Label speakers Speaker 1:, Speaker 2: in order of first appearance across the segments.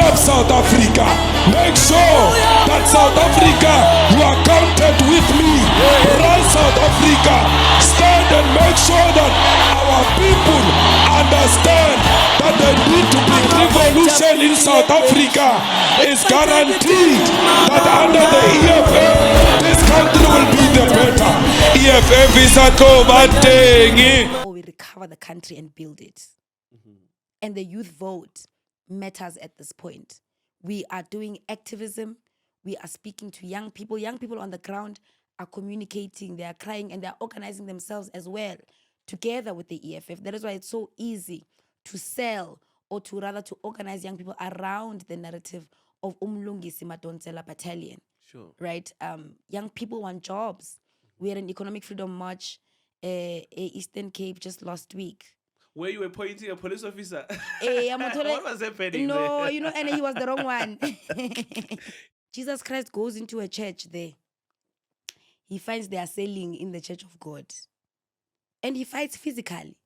Speaker 1: love South Africa. Make sure that South Africa, you are counted with me. Run South Africa. Stand and make sure that our people understand that the need to bring revolution in South Africa is guaranteed. That under the EFF, this country will be the better. EFF is a
Speaker 2: Or we recover the country and build it. And the youth vote matters at this point. We are doing activism. We are speaking to young people. Young people on the ground are communicating, they are crying, and they are organizing themselves as well, together with the EFF. That is why it's so easy to sell, or to rather to organize young people around the narrative of Mlungisi Madonsela Battalion.
Speaker 3: Sure.
Speaker 2: Right? Young people want jobs. We had an economic freedom march, Eastern Cape just last week.
Speaker 3: Where you were pointing a police officer?
Speaker 2: What
Speaker 3: was happening?
Speaker 2: No,
Speaker 3: there?
Speaker 2: and he was the wrong one. Jesus Christ goes into a church there. He finds they are selling in the church of God. And he fights physically.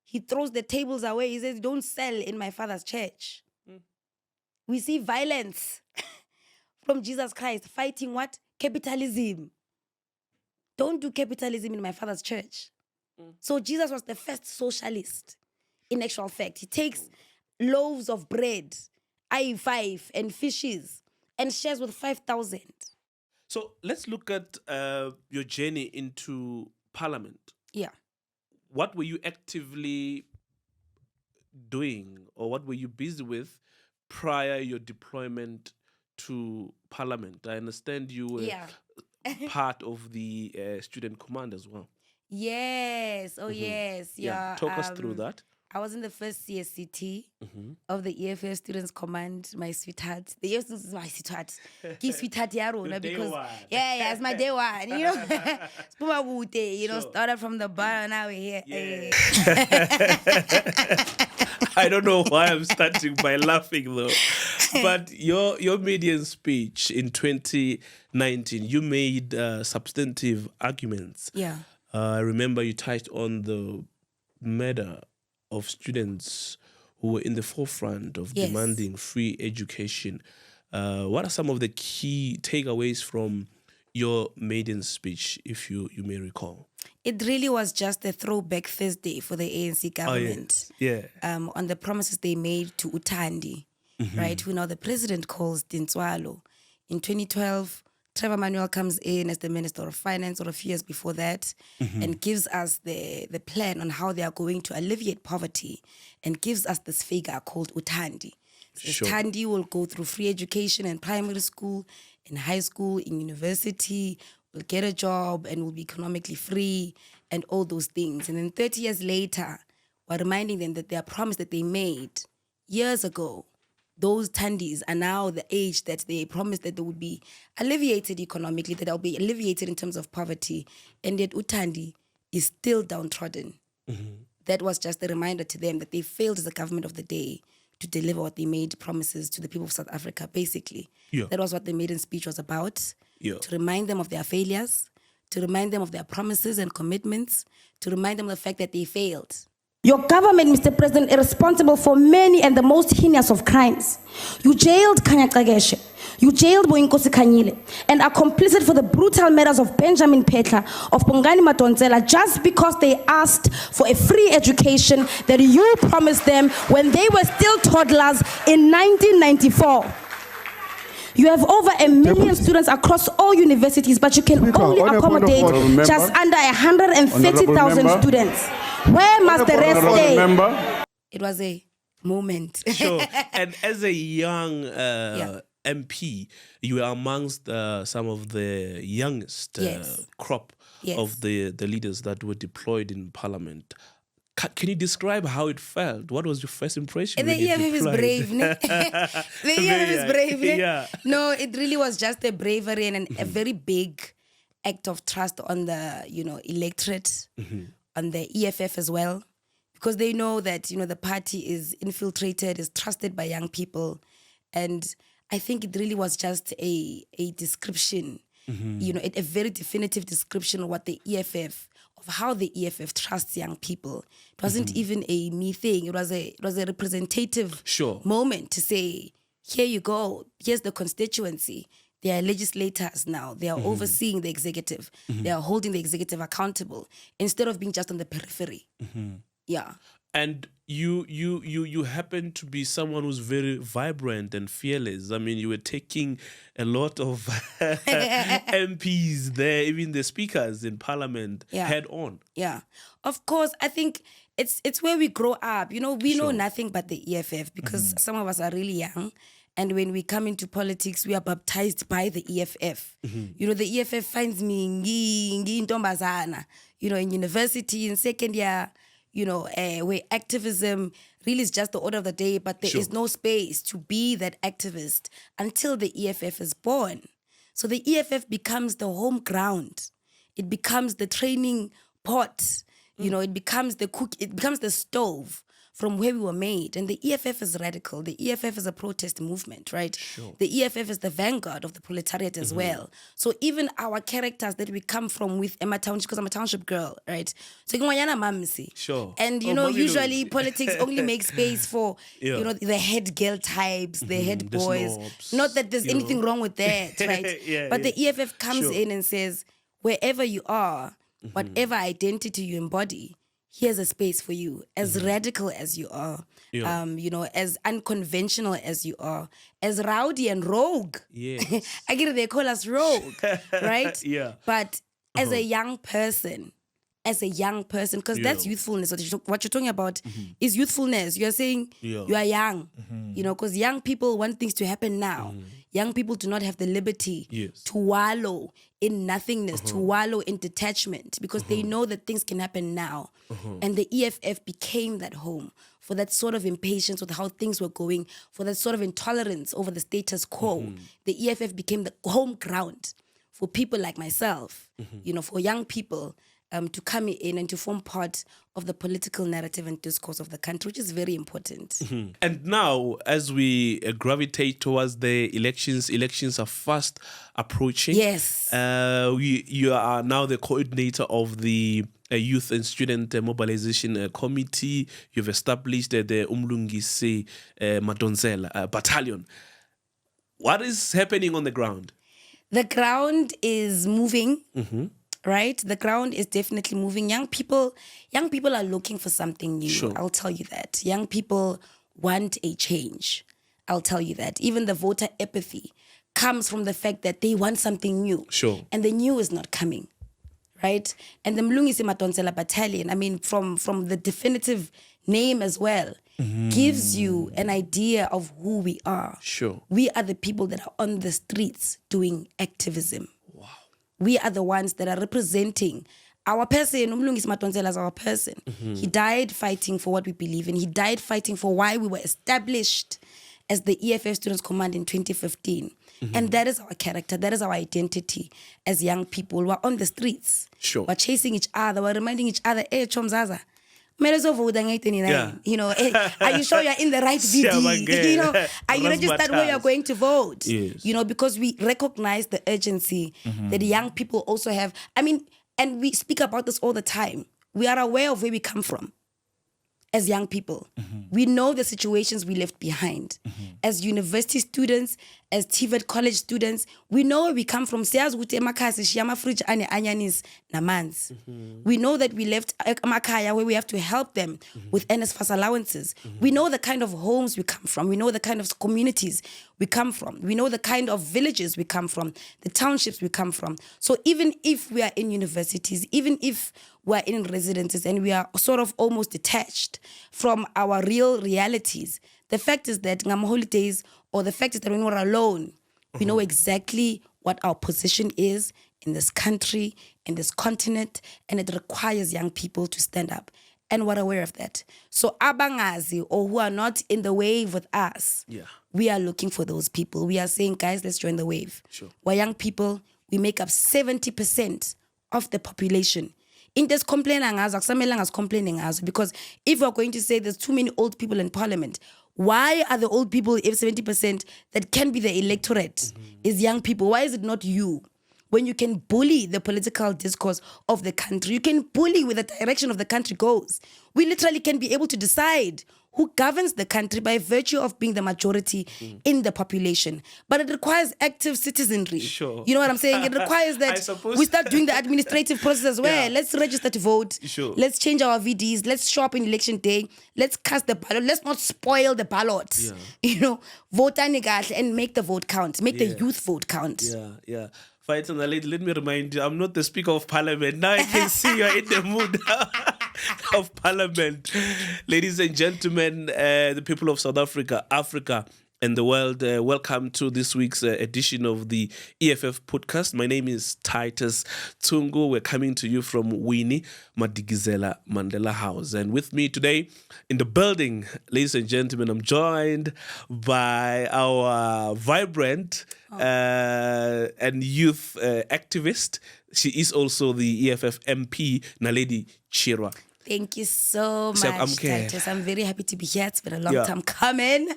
Speaker 2: He throws the tables away. He says, don't sell in my Father's church. We see violence from Jesus Christ fighting what? Capitalism. Don't do capitalism in my Father's church. So Jesus was the first socialist, in actual fact. He takes loaves of bread, I5, and fishes, and shares with 5,000.
Speaker 3: So let's look at your journey into Parliament.
Speaker 2: Yeah.
Speaker 3: What were you actively doing, or what were you busy with prior your deployment to Parliament? I understand you were part of the student command as well.
Speaker 2: Yes. Oh, yes. Yeah.
Speaker 3: Talk us through that.
Speaker 2: I was in the first CSCT of the EFF Students Command, my sweetheart. The EFF students is my sweetheart. Give sweetheart Yarona because it's my day one. You know,
Speaker 3: Sure.
Speaker 2: Started from the bar, now we're here.
Speaker 3: Yeah. I don't know why I'm starting by laughing though. But your maiden speech in 2019, you made substantive arguments.
Speaker 2: Yeah.
Speaker 3: I remember you touched on the matter of students who were in the forefront of demanding free education. What are some of the key takeaways from your maiden speech, if you may recall?
Speaker 2: It really was just a throwback Thursday for the ANC government.
Speaker 3: Oh, yeah.
Speaker 2: On the promises they made to Uthandi, right? Who now the president calls Dintswalo. In 2012, Trevor Manuel comes in as the Minister of Finance, or a few years before that, and gives us the plan on how they are going to alleviate poverty, and gives us this figure called Uthandi. So Uthandi will go through free education in primary school, in high school, in university, will get a job, and will be economically free, and all those things. And then 30 years later, we're reminding them that their promise that they made years ago, those Thandis are now the age that they promised that they would be alleviated economically, that they'll be alleviated in terms of poverty, and yet Uthandi is still downtrodden. That was just a reminder to them that they failed as a government of the day to deliver what they made promises to the people of South Africa, basically. Yeah. That was what the maiden speech was about, to remind them of their failures, to remind them of their promises and commitments, to remind them of the fact that they failed.
Speaker 4: Your government, Mr. President, is responsible for many and the most heinous of crimes. You jailed Kanya Kageshe, you jailed Boinkosi Kanyile, and are complicit for the brutal murders of Benjamin Petla, of Bongani Madonsela, just because they asked for a free education that you promised them when they were still toddlers in 1994. You have over 1 million students across all universities, but you can only accommodate just under 130,000 students. Where must the rest stay?
Speaker 2: It was a moment.
Speaker 3: Sure. And as a young MP, you were amongst some of the youngest crop of the leaders that were deployed in Parliament. Can you describe how it felt? What was your first impression?
Speaker 2: The EFF is brave. The EFF is brave.
Speaker 3: Yeah.
Speaker 2: No, it really was just a bravery and a very big act of trust on the, electorate, on the EFF as well, because they know that, the party is infiltrated, is trusted by young people. And I think it really was just a description, a very definitive description of what the EFF, of how the EFF trusts young people. It wasn't even a me thing. It was a representative moment to say, here you go. Here's the constituency. They are legislators now. They are overseeing the executive. They are holding the executive accountable instead of being just on the periphery. Yeah.
Speaker 3: And you happen to be someone who's very vibrant and fearless. I mean, you were taking a lot of MPs there, even the speakers in parliament, head on.
Speaker 2: Yeah. Of course, I think it's where we grow up. You know, we know nothing but the EFF because some of us are really young. And when we come into politics, we are baptized by the EFF. You know, the EFF finds me in Tombazana, you know, in university, in second year, you know, where activism really is just the order of the day, but there is no space to be that activist until the EFF is born. So the EFF becomes the home ground. It becomes the training pot. You know, it becomes the cook. It becomes the stove from where we were made. And the EFF is radical. The EFF is a protest movement, right? The EFF is the vanguard of the proletariat as well. So even our characters that we come from with Emma Township, because I'm a township girl, right? So and you know, usually politics only makes space for you know, the head girl types, the head boys.
Speaker 3: Snobs,
Speaker 2: Not that there's anything wrong with that, right? But the EFF comes in and says, wherever you are, whatever identity you embody, here's a space for you, as radical as you are, you know, as unconventional as you are, as rowdy and rogue. I get it, they call us rogue, right? But as a young person, because that's youthfulness. What you're talking about is youthfulness. You're saying you are young, you know, because young people want things to happen now. Young people do not have the liberty to wallow in nothingness, to wallow in detachment, because they know that things can happen now. And the EFF became that home for that sort of impatience with how things were going, for that sort of intolerance over the status quo. The EFF became the home ground for people like myself, you know, for young people to come in and to form part of the political narrative and discourse of the country, which is very important.
Speaker 3: And now, as we gravitate towards the elections are fast approaching.
Speaker 2: Yes.
Speaker 3: You are now the coordinator of the Youth and Student Mobilisation Committee. You've established the Mlungisi Madonsela Battalion. What is happening on the ground?
Speaker 2: The ground is moving. Right? The ground is definitely moving. Young people are looking for something new. I'll tell you that. Young people want a change. I'll tell you that. Even the voter apathy comes from the fact that they want something new. And the new is not coming. Right? And the Mlungisi Madonsela Battalion, I mean, from the definitive name as well, gives you an idea of who we are. We are the people that are on the streets doing activism. We are the ones that are representing our person. Mlungisi Madonsela is our person. He died fighting for what we believe in. He died fighting for why we were established as the EFF Students Command in 2015. And that is our character. That is our identity as young people. We're on the streets. We're chasing each other. We're reminding each other, hey, Chomzaza, you know, are you sure you're in the right BD? You know, are you registered where you're going to vote? You know, because we recognize the urgency that young people also have. I mean, and we speak about this all the time. We are aware of where we come from as young people. We know the situations we left behind. As university students, as TVET college students, we know where we come from. We know that we left Makaya where we have to help them with NSFAS allowances. We know the kind of homes we come from. We know the kind of communities we come from. We know the kind of villages we come from, the townships we come from. So even if we are in universities, even if we're in residences and we are sort of almost detached from our real realities, the fact is that ngam holidays, or the fact is that when we're alone, we know exactly what our position is in this country, in this continent, and it requires young people to stand up. And we're aware of that. So abangazi, or who are not in the wave with us, we are looking for those people. We are saying, guys, let's join the wave. We're young people. We make up 70% of the population. In this complaining as complaining as, because if we're going to say there's too many old people in parliament, why are the old people, if 70% that can be the electorate is young people? Why is it not you? When you can bully the political discourse of the country, you can bully where the direction of the country goes. We literally can be able to decide who governs the country by virtue of being the majority in the population. But it requires active citizenry.
Speaker 3: Sure.
Speaker 2: You know what I'm saying? It requires that we start doing the administrative process as well.
Speaker 3: Yeah.
Speaker 2: Let's register to vote.
Speaker 3: Sure.
Speaker 2: Let's change our VDs. Let's show up in election day. Let's cast the ballot. Let's not spoil the ballot.
Speaker 3: Yeah.
Speaker 2: You know, vote and make the vote count. Make the youth vote count.
Speaker 3: Yeah. Fight on the lady, let me remind you, I'm not the Speaker of Parliament. Now I can see you're in the mood of Parliament. Ladies and gentlemen, the people of South Africa, Africa, and the world, welcome to this week's edition of the EFF podcast. My name is Titus Tungu. We're coming to you from Nhi Bill Mandela House. And with me today in the building, ladies and gentlemen, I'm joined by our vibrant and youth activist. She is also the EFF MP, Naledi Chirwa.
Speaker 2: Thank you so much, Titus. I'm very happy to be here. It's been a long time coming.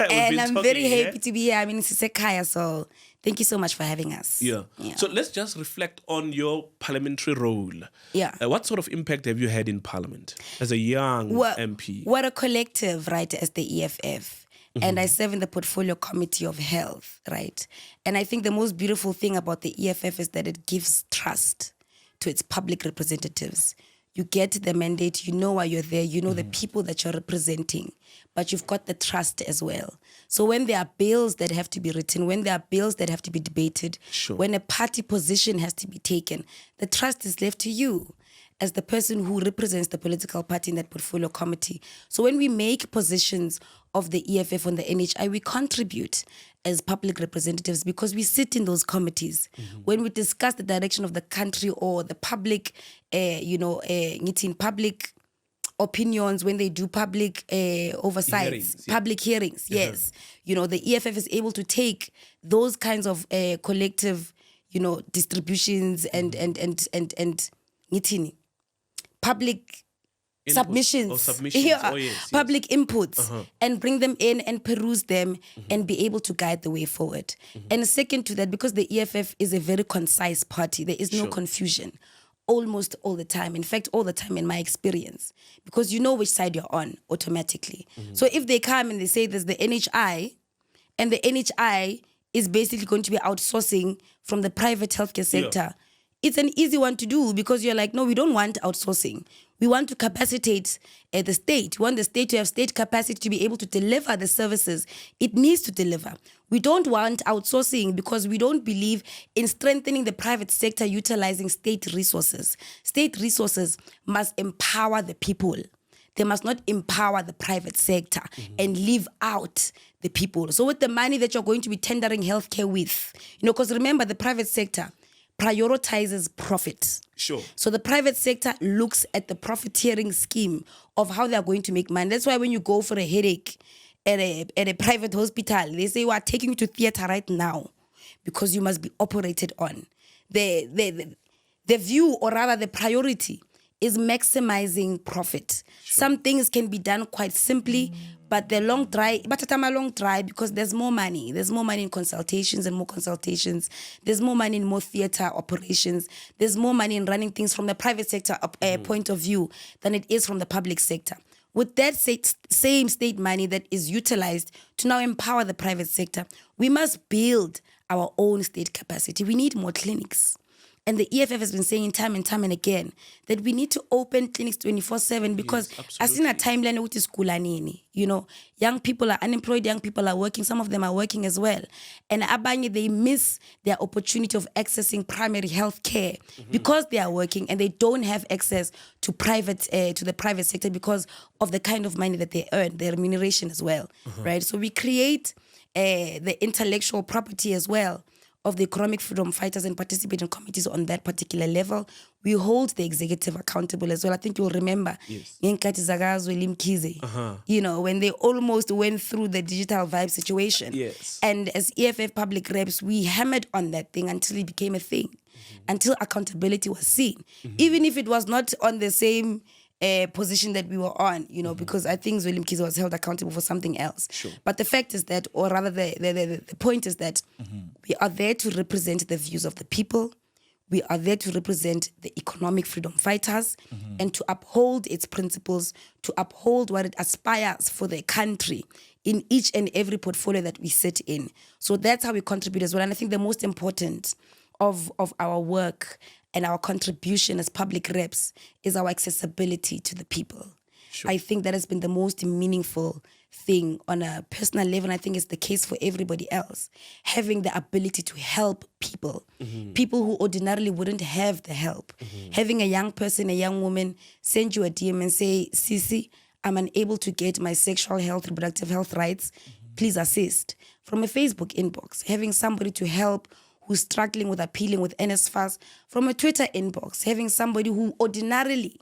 Speaker 2: And I'm very happy to be here. I mean, it's Sekaya, so thank you so much for having us.
Speaker 3: Yeah. So let's just reflect on your parliamentary role.
Speaker 2: Yeah.
Speaker 3: What sort of impact have you had in Parliament as a young MP?
Speaker 2: We're a collective, right, as the EFF. And I serve in the Portfolio Committee of Health, right? And I think the most beautiful thing about the EFF is that it gives trust to its public representatives. You get the mandate, you know why you're there, you know the people that you're representing, but you've got the trust as well. So when there are bills that have to be written, when there are bills that have to be debated, when a party position has to be taken, the trust is left to you as the person who represents the political party in that portfolio committee. So when we make positions of the EFF on the NHI, we contribute as public representatives because we sit in those committees. When we discuss the direction of the country or the public, public opinions, when they do public oversights, public hearings, yes. You know, the EFF is able to take those kinds of collective, distributions and public submissions. Public inputs and bring them in and peruse them and be able to guide the way forward. And second to that, because the EFF is a very concise party, there is no confusion almost all the time. In fact, all the time in my experience, because you know which side you're on automatically. So if they come and they say there's the NHI and the NHI is basically going to be outsourcing from the private healthcare sector, it's an easy one to do because you're like, no, we don't want outsourcing. We want to capacitate the state. We want the state to have state capacity to be able to deliver the services it needs to deliver. We don't want outsourcing because we don't believe in strengthening the private sector utilizing state resources. State resources must empower the people. They must not empower the private sector and leave out the people. So with the money that you're going to be tendering healthcare with, because remember the private sector prioritizes profit.
Speaker 3: Sure.
Speaker 2: So the private sector looks at the profiteering scheme of how they're going to make money. That's why when you go for a headache at a private hospital, they say, we are taking you to theater right now because you must be operated on. The view, or rather the priority, is maximizing profit. Some things can be done quite simply, but the long dry because there's more money. There's more money in consultations and more consultations. There's more money in more theater operations. There's more money in running things from the private sector point of view than it is from the public sector. With that same state money that is utilized to now empower the private sector, we must build our own state capacity. We need more clinics. And the EFF has been saying time and time and again that we need to open clinics 24/7 because as in a timeline which is kulanini, young people are unemployed, young people are working, some of them are working as well. And abanye, they miss their opportunity of accessing primary health care because they are working and they don't have access to the private sector because of the kind of money that they earn, their remuneration as well, right? So we create the intellectual property as well of the economic freedom fighters and participate in committees on that particular level. We hold the executive accountable as well. I think you'll remember when they almost went through the digital vibe situation.
Speaker 3: Yes.
Speaker 2: And as EFF public reps, we hammered on that thing until it became a thing, until accountability was seen. Even if it was not on the same position that we were on, because I think Zweli Mkhize was held accountable for something else.
Speaker 3: Sure.
Speaker 2: But the fact is that, or rather the point is that we are there to represent the views of the people. We are there to represent the economic freedom fighters and to uphold its principles, to uphold what it aspires for the country in each and every portfolio that we sit in. So that's how we contribute as well. And I think the most important of our work and our contribution as public reps is our accessibility to the people. Sure. I think that has been the most meaningful thing on a personal level, and I think it's the case for everybody else. Having the ability to help people, people who ordinarily wouldn't have the help. Having a young person, a young woman, send you a DM and say, Sisi, I'm unable to get my sexual health, reproductive health rights. Please assist. From a Facebook inbox, having somebody to help who's struggling with appealing with NSFAS. From a Twitter inbox, having somebody who ordinarily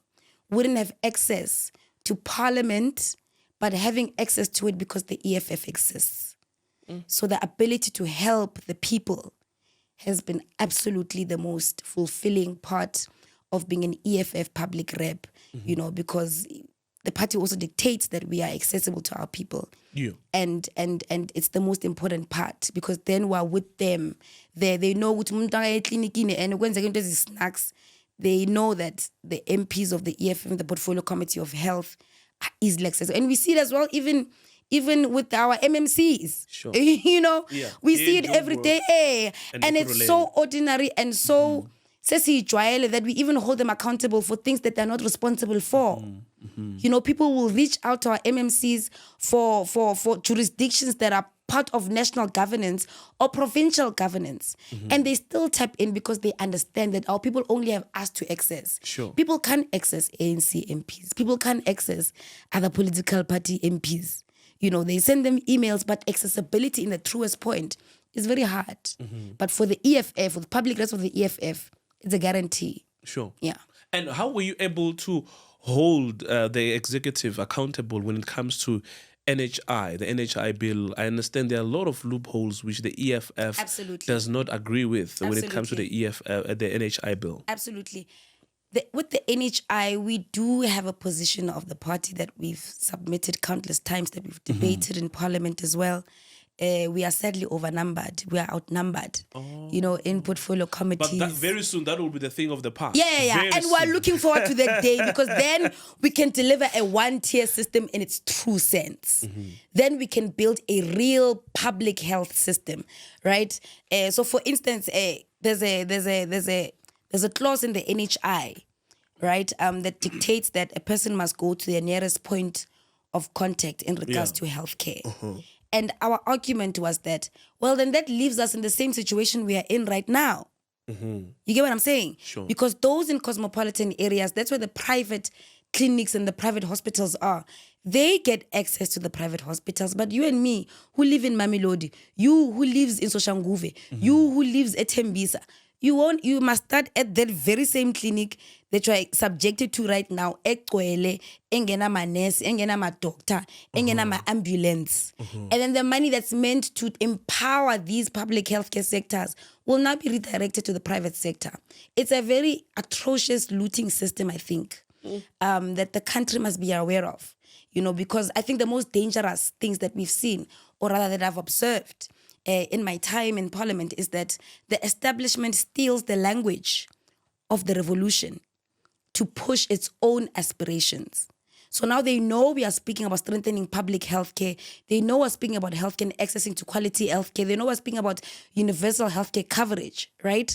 Speaker 2: wouldn't have access to Parliament, but having access to it because the EFF exists. So the ability to help the people has been absolutely the most fulfilling part of being an EFF public rep, you know, because the party also dictates that we are accessible to our people.
Speaker 3: Yeah.
Speaker 2: And it's the most important part, because then we're with them. They know what and when they these snacks, they know that the MPs of the EFF and the Portfolio Committee of Health are easily accessible. And we see it as well, even with our MMCs.
Speaker 3: Sure.
Speaker 2: You know,
Speaker 3: Yeah.
Speaker 2: we see it every day. And it's so ordinary and so that we even hold them accountable for things that they're not responsible for. You know, people will reach out to our MMCs for jurisdictions that are part of national governance or provincial governance. And they still tap in because they understand that our people only have us to access.
Speaker 3: Sure.
Speaker 2: People can't access ANC MPs. People can't access other political party MPs. You know, they send them emails, but accessibility in the truest point is very hard. But for the EFF, for the public rest of the EFF, it's a guarantee.
Speaker 3: Sure.
Speaker 2: Yeah.
Speaker 3: And how were you able to hold the executive accountable when it comes to NHI, the NHI bill? I understand there are a lot of loopholes which the EFF
Speaker 2: Absolutely.
Speaker 3: does not agree with when it comes to the the NHI bill.
Speaker 2: Absolutely. With the NHI, we do have a position of the party that we've submitted countless times, that we've debated in Parliament as well. We are sadly overnumbered. We are outnumbered, you know, in portfolio committees.
Speaker 3: But very soon that will be the thing of the past.
Speaker 2: Yeah.
Speaker 3: Very
Speaker 2: And
Speaker 3: soon.
Speaker 2: we're looking forward to that day, because then we can deliver a one-tier system in its true sense. Then we can build a real public health system, right? So, for instance, there's a clause in the NHI, right, that dictates that a person must go to their nearest point of contact in regards to healthcare. And our argument was that, well, then that leaves us in the same situation we are in right now. You get what I'm saying?
Speaker 3: Sure.
Speaker 2: Because those in cosmopolitan areas, that's where the private clinics and the private hospitals are. They get access to the private hospitals. But you and me, who live in Mamelodi, you who lives in Soshanguve, you who lives at Tembisa, you must start at that very same clinic that you are subjected to right now. Engena ma nurse, engena ma doctor, engena ma ambulance. And then the money that's meant to empower these public healthcare sectors will not be redirected to the private sector. It's a very atrocious looting system, I think, that the country must be aware of. You know, because I think the most dangerous things that we've seen, or rather that I've observed, in my time in Parliament, is that the establishment steals the language of the revolution to push its own aspirations. So now they know we are speaking about strengthening public healthcare. They know we're speaking about healthcare and accessing to quality healthcare. They know we're speaking about universal healthcare coverage, right?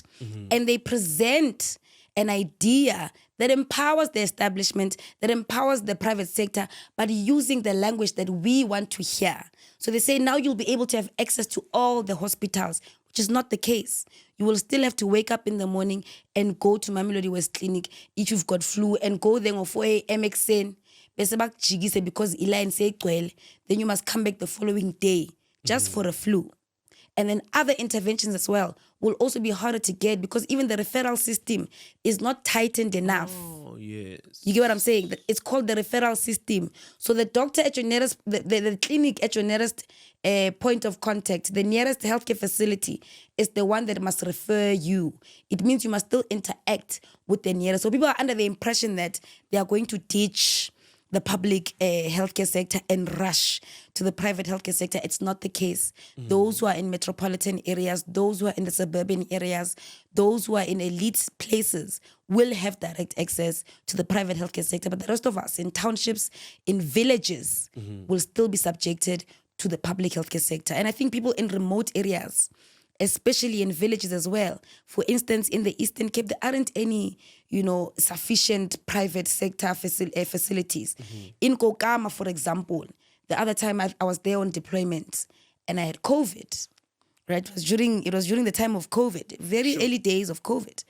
Speaker 2: And they present an idea that empowers the establishment, that empowers the private sector, but using the language that we want to hear. So they say now you'll be able to have access to all the hospitals, which is not the case. You will still have to wake up in the morning and go to Mamelodi West Clinic if you've got flu, and go there for a MXN, because then you must come back the following day just for a flu. And then other interventions as well will also be harder to get, because even the referral system is not tightened enough.
Speaker 3: Oh, yes.
Speaker 2: You get what I'm saying? It's called the referral system. So the doctor at your nearest, the clinic at your nearest point of contact, the nearest healthcare facility, is the one that must refer you. It means you must still interact with the nearest. So people are under the impression that they are going to teach the public healthcare sector and rush to the private healthcare sector. It's not the case. Those who are in metropolitan areas, those who are in the suburban areas, those who are in elite places will have direct access to the private healthcare sector. But the rest of us in townships, in villages, will still be subjected to the public healthcare sector. And I think people in remote areas, especially in villages as well. For instance, in the Eastern Cape, there aren't any, sufficient private sector facilities. In Kokama, for example, the other time I was there on deployment and I had COVID, right? It was during the time of COVID, very early days of COVID.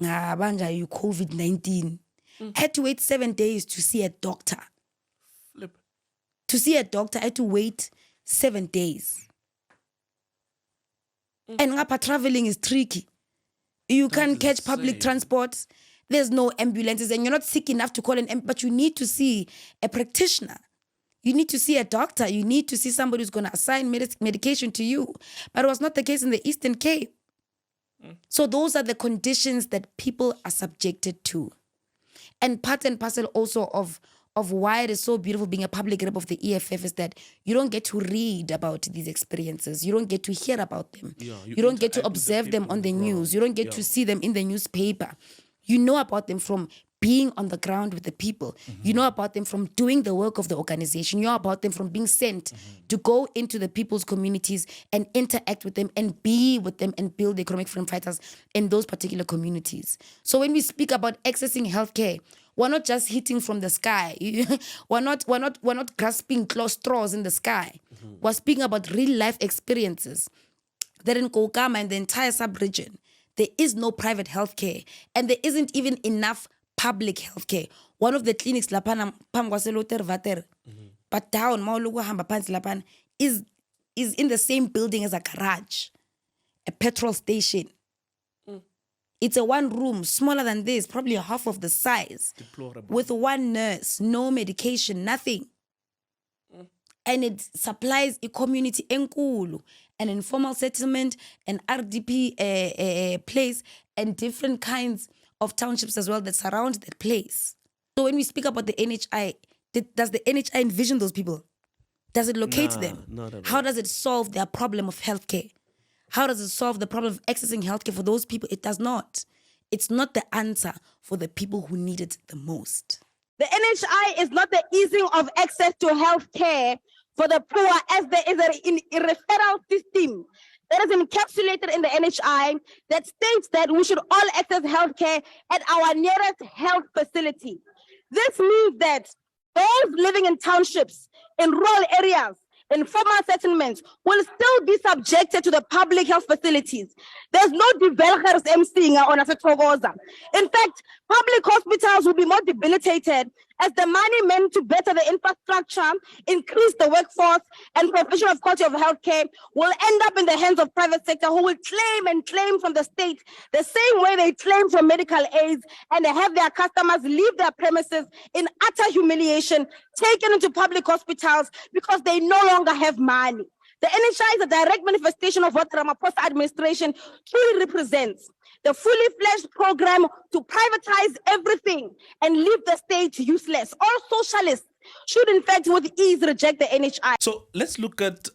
Speaker 2: You COVID-19. I had to wait 7 days to see a doctor. To see a doctor, I had to wait 7 days. And ngapha traveling is tricky. You can't catch public transport. There's no ambulances, and you're not sick enough to call an ambulance, but you need to see a practitioner. You need to see a doctor. You need to see somebody who's going to assign medication to you. But it was not the case in the Eastern Cape. So those are the conditions that people are subjected to. And part and parcel also of why it is so beautiful being a public rep of the EFF is that you don't get to read about these experiences. You don't get to hear about them. You don't get to observe them on the news. You don't get to see them in the newspaper. You know about them from being on the ground with the people. You know about them from doing the work of the organization. You know about them from being sent to go into the people's communities and interact with them and be with them and build the economic freedom fighters in those particular communities. So when we speak about accessing healthcare, we're not just hitting from the sky. We're not grasping straws in the sky. We're speaking about real life experiences. That in Kokama and the entire sub-region, there is no private healthcare, and there isn't even enough public healthcare. One of the clinics lapana vater, but down lapana is in the same building as a garage, a petrol station. It's a one room, smaller than this, probably half of the size. Deplorable. With one nurse, no medication, nothing. And it supplies a community enkulu, an informal settlement, an RDP place, and different kinds of townships as well that surround that place. So when we speak about the NHI, does the NHI envision those people? Does it locate them?
Speaker 3: Not at all.
Speaker 2: How does it solve their problem of healthcare? How does it solve the problem of accessing healthcare for those people? It does not. It's not the answer for the people who need it the most.
Speaker 4: The NHI is not the easing of access to healthcare for the poor, as there is a referral system that is encapsulated in the NHI that states that we should all access healthcare at our nearest health facility. This means that those living in townships, in rural areas, in formal settlements will still be subjected to the public health facilities. There's no developers emceeing on a Setfogoza. In fact, public hospitals will be more debilitated as the money meant to better the infrastructure, increase the workforce, and provision of quality of healthcare will end up in the hands of private sector who will claim from the state the same way they claim from medical aids, and they have their customers leave their premises in utter humiliation, taken into public hospitals because they no longer have money. The NHI is a direct manifestation of what the Ramaphosa administration truly represents. The fully fledged program to privatize everything and leave the state useless. All socialists should, in fact, with ease reject the NHI.
Speaker 3: So let's look at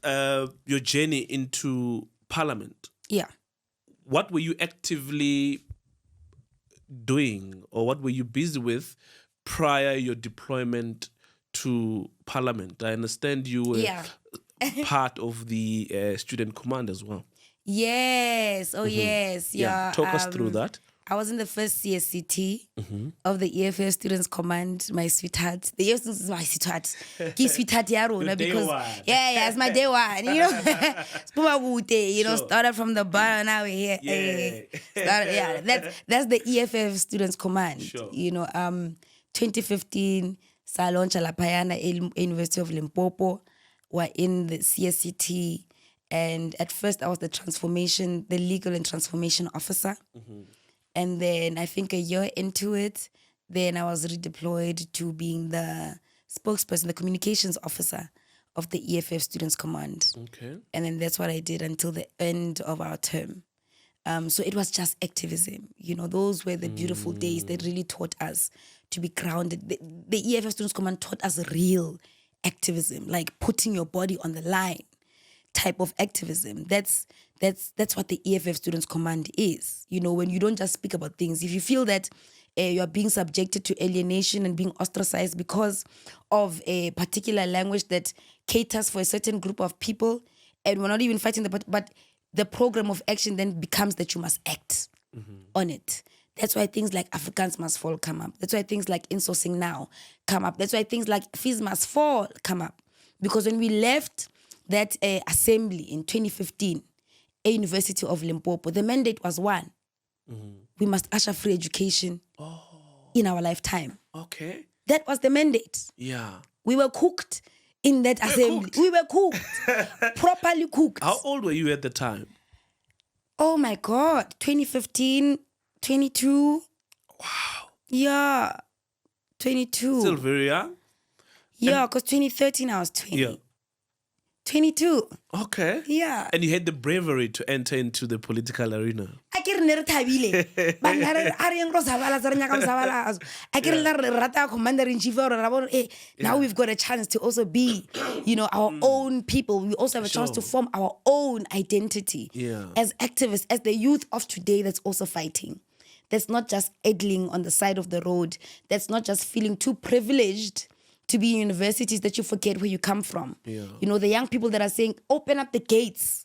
Speaker 3: your journey into parliament.
Speaker 2: Yeah.
Speaker 3: What were you actively doing, or what were you busy with prior your deployment to parliament? I understand you were part of the student command as well.
Speaker 2: Yes. Oh, yes. Yeah.
Speaker 3: Talk us through that.
Speaker 2: I was in the first CSCT of the EFF Students Command, my sweetheart. The EFF Students is my sweetheart. Give sweetheart Yarona because it's my day one. Started from the bar, now we're here. That's the EFF Students Command.
Speaker 3: Sure.
Speaker 2: 2015, Salon Chalapayana, University of Limpopo, were in the CSCT. And at first I was the legal and transformation officer. And then I think a year into it, then I was redeployed to being the spokesperson, the communications officer of the EFF Students Command.
Speaker 3: Okay.
Speaker 2: And then that's what I did until the end of our term. So it was just activism. Those were the beautiful days that really taught us to be grounded. The EFF Students Command taught us real activism, like putting your body on the line type of activism. That's what the EFF Students Command is. When you don't just speak about things, if you feel that you are being subjected to alienation and being ostracized because of a particular language that caters for a certain group of people, and we're not even fighting but the program of action then becomes that you must act on it. That's why things like Africans Must Fall come up. That's why things like Insourcing Now come up. That's why things like Fees Must Fall come up. Because when we left that assembly in 2015, a University of Limpopo, the mandate was one. We must usher free education in our lifetime.
Speaker 3: Okay.
Speaker 2: That was the mandate.
Speaker 3: Yeah.
Speaker 2: We were cooked in that assembly. We were cooked. Properly cooked.
Speaker 3: How old were you at the time?
Speaker 2: Oh my God. 2015, 22.
Speaker 3: Wow.
Speaker 2: Yeah. 22.
Speaker 3: Still very young?
Speaker 2: Yeah, because 2013 I was 20.
Speaker 3: Yeah.
Speaker 2: 22.
Speaker 3: Okay.
Speaker 2: Yeah.
Speaker 3: And you had the bravery to enter into the political arena.
Speaker 2: Now we've got a chance to also be, our own people. We also have a chance to form our own identity as activists, as the youth of today that's also fighting. That's not just idling on the side of the road. That's not just feeling too privileged to be in universities that you forget where you come from. The young people that are saying, open up the gates.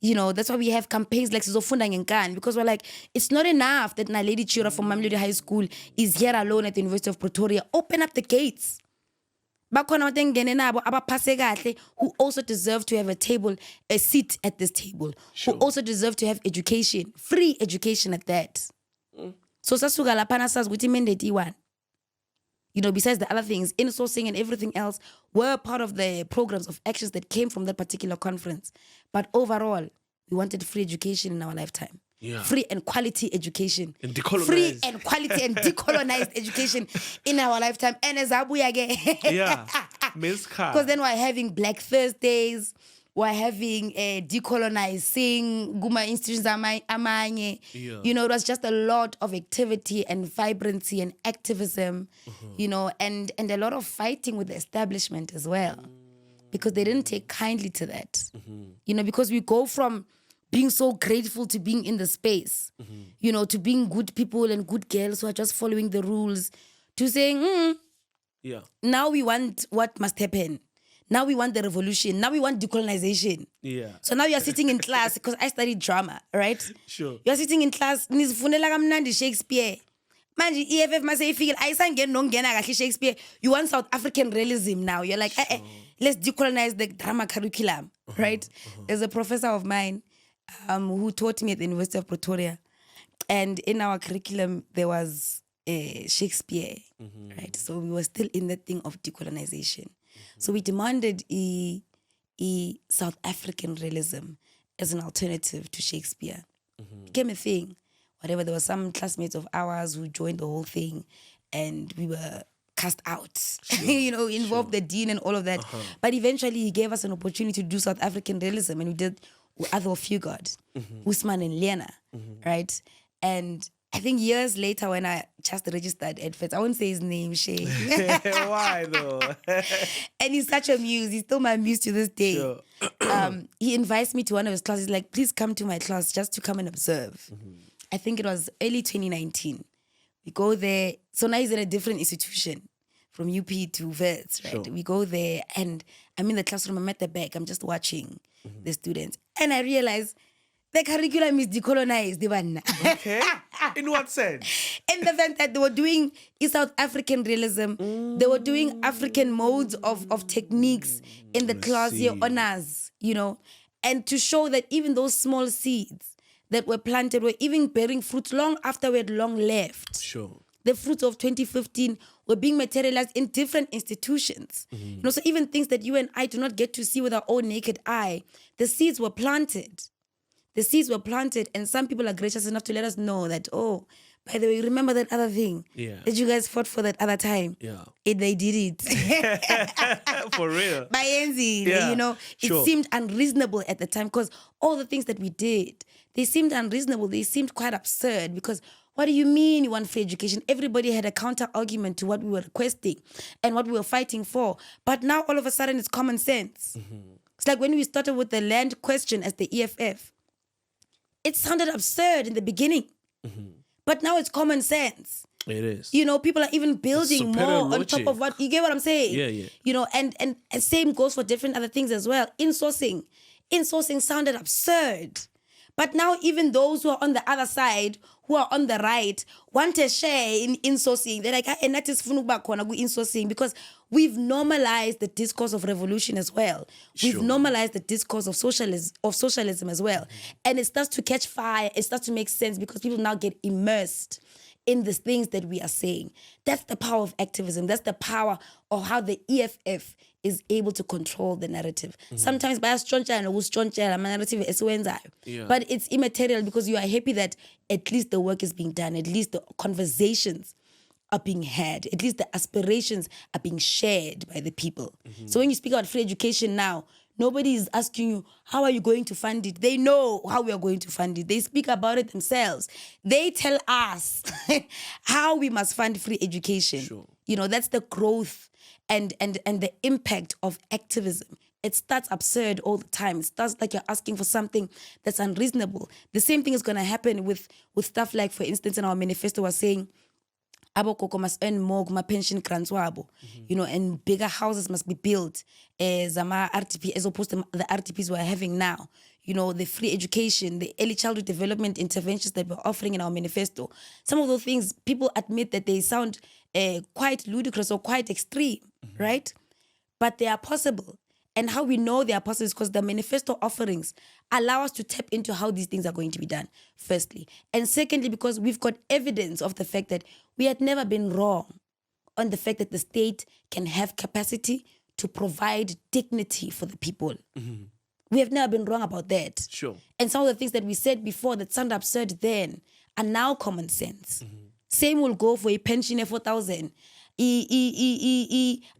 Speaker 2: That's why we have campaigns like Sizofunda Ngenkani, because we're like, it's not enough that Naledi Chirwa from Mamelodi High School is here alone at the University of Pretoria. Open up the gates. Bakhona abantengene nabo abaphase kahle who also deserve to have a seat at this table. Who also deserve to have education, free education at that. So sasuka lapha sazi ukuthi mandate iwan. Besides the other things, insourcing and everything else were part of the programs of actions that came from that particular conference. But overall, we wanted free education in our lifetime.
Speaker 3: Yeah.
Speaker 2: Free and quality education.
Speaker 3: And decolonized.
Speaker 2: Free and quality and decolonized education in our lifetime. And as Abuya
Speaker 3: yeah.
Speaker 2: Because then we're having Black Thursdays. We're having decolonizing Guma institutions amanye. It was just a lot of activity and vibrancy and activism, and a lot of fighting with the establishment as well, because they didn't take kindly to that. Because we go from being so grateful to being in the space, to being good people and good girls who are just following the rules, to saying, now we want what must happen. Now we want the revolution. Now we want decolonization. Yeah. So now you are sitting in class, because I studied drama, right?
Speaker 3: Sure.
Speaker 2: You are sitting in class, nizifundela kamnandi Shakespeare. Manje EFF mase ifike ayisangeni nongena kahle Shakespeare. You want South African realism now. You're like, let's decolonize the drama curriculum, right? There's a professor of mine who taught me at the University of Pretoria. And in our curriculum, there was Shakespeare, right? So we were still in that thing of decolonization. So we demanded a South African realism as an alternative to Shakespeare. It became a thing. Whatever, there were some classmates of ours who joined the whole thing, and we were cast out, involved the dean and all of that. But eventually he gave us an opportunity to do South African realism, and we did with Adolf Fugard, Usman and Lena, right? And I think years later, when I just registered at first, I won't say his name, Shay.
Speaker 3: Why though?
Speaker 2: And he's such a muse. He's still my muse to this day.
Speaker 3: Sure.
Speaker 2: He invites me to one of his classes. He's like, please come to my class just to come and observe. I think it was early 2019. We go there. So now he's in a different institution from UP to Vets, right? Sure. We go there and I'm in the classroom. I'm at the back. I'm just watching the students. And I realize the curriculum is decolonized.
Speaker 3: Okay. In what sense?
Speaker 2: In the sense that they were doing South African realism. They were doing African modes of techniques in the class year honors, and to show that even those small seeds that were planted were even bearing fruit long after we had long left.
Speaker 3: Sure.
Speaker 2: The fruits of 2015 were being materialized in different institutions. So even things that you and I do not get to see with our own naked eye, the seeds were planted. The seeds were planted, and some people are gracious enough to let us know that, oh, by the way, remember that other thing that you guys fought for that other time? Yeah. They did it.
Speaker 3: For real.
Speaker 2: By Enzi, it seemed unreasonable at the time, because all the things that we did, they seemed unreasonable. They seemed quite absurd because what do you mean you want free education? Everybody had a counter argument to what we were requesting and what we were fighting for. But now all of a sudden it's common sense. It's like when we started with the land question as the EFF, it sounded absurd in the beginning, but now it's common sense.
Speaker 3: It is.
Speaker 2: You know, people are even building
Speaker 3: Superior
Speaker 2: more on
Speaker 3: logic.
Speaker 2: top of what, you get what I'm saying?
Speaker 3: Yeah.
Speaker 2: You know, and same goes for different other things as well. Insourcing sounded absurd. But now even those who are on the other side, who are on the right, want a share in insourcing. They're like, and that is insourcing, because we've normalized the discourse of revolution as well. We've
Speaker 3: Sure.
Speaker 2: normalized the discourse of socialism as well. And it starts to catch fire. It starts to make sense because people now get immersed in the things that we are saying. That's the power of activism. That's the power of how the EFF is able to control the narrative. Sometimes by narrative is but it's immaterial because you are happy that at least the work is being done, at least the conversations are being had, at least the aspirations are being shared by the people. So when you speak about free education now, nobody is asking you, how are you going to fund it? They know how we are going to fund it. They speak about it themselves. They tell us how we must fund free education.
Speaker 3: Sure.
Speaker 2: You know, that's the growth and the impact of activism. It starts absurd all the time. It starts like you're asking for something that's unreasonable. The same thing is going to happen with stuff like, for instance, in our manifesto was saying, Abokoko must earn more pension grants wabo, you know, and bigger houses must be built as RTP, as opposed to the RTPs we're having now. You know, the free education, the early childhood development interventions that we're offering in our manifesto. Some of those things, people admit that they sound quite ludicrous or quite extreme, right? But they are possible. And how we know they are possible is because the manifesto offerings allow us to tap into how these things are going to be done, firstly. And secondly, because we've got evidence of the fact that we had never been wrong on the fact that the state can have capacity to provide dignity for the people. We have never been wrong about that.
Speaker 3: Sure.
Speaker 2: And some of the things that we said before that sound absurd then are now common sense. Same will go for a pension of 4,000.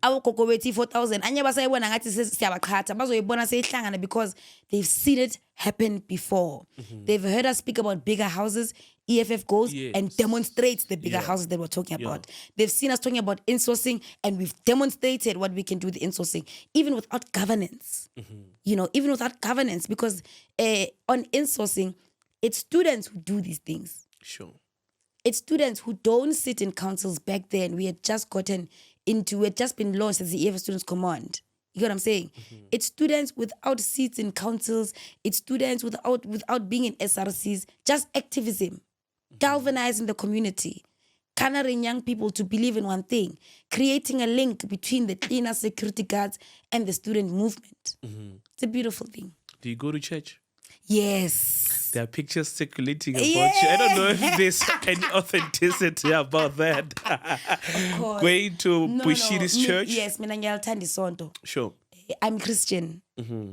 Speaker 2: Our kokobeti 4,000. Anya basayibona ngathi siyabaqhatha bazoyibona seyihlangana because they've seen it happen before. They've heard us speak about bigger houses. EFF goes and demonstrates the bigger houses that we're talking about. They've seen us talking about insourcing, and we've demonstrated what we can do with the insourcing, even without governance. You know, even without governance, because on insourcing, it's students who do these things.
Speaker 3: Sure.
Speaker 2: It's students who don't sit in councils back then. We had just been launched as the EFF Students Command. You get what I'm saying? It's students without seats in councils. It's students without being in SRCs. Just activism, galvanizing the community, cornering young people to believe in one thing, creating a link between the cleaner security guards and the student movement. It's a beautiful thing.
Speaker 3: Do you go to church?
Speaker 2: Yes.
Speaker 3: There are pictures circulating about you. I don't know if there's any authenticity about that.
Speaker 2: Of course.
Speaker 3: Going to Bushiri's
Speaker 2: Me-
Speaker 3: church?
Speaker 2: Yes, mina ngiyalithanda isonto.
Speaker 3: Sure.
Speaker 2: I'm Christian.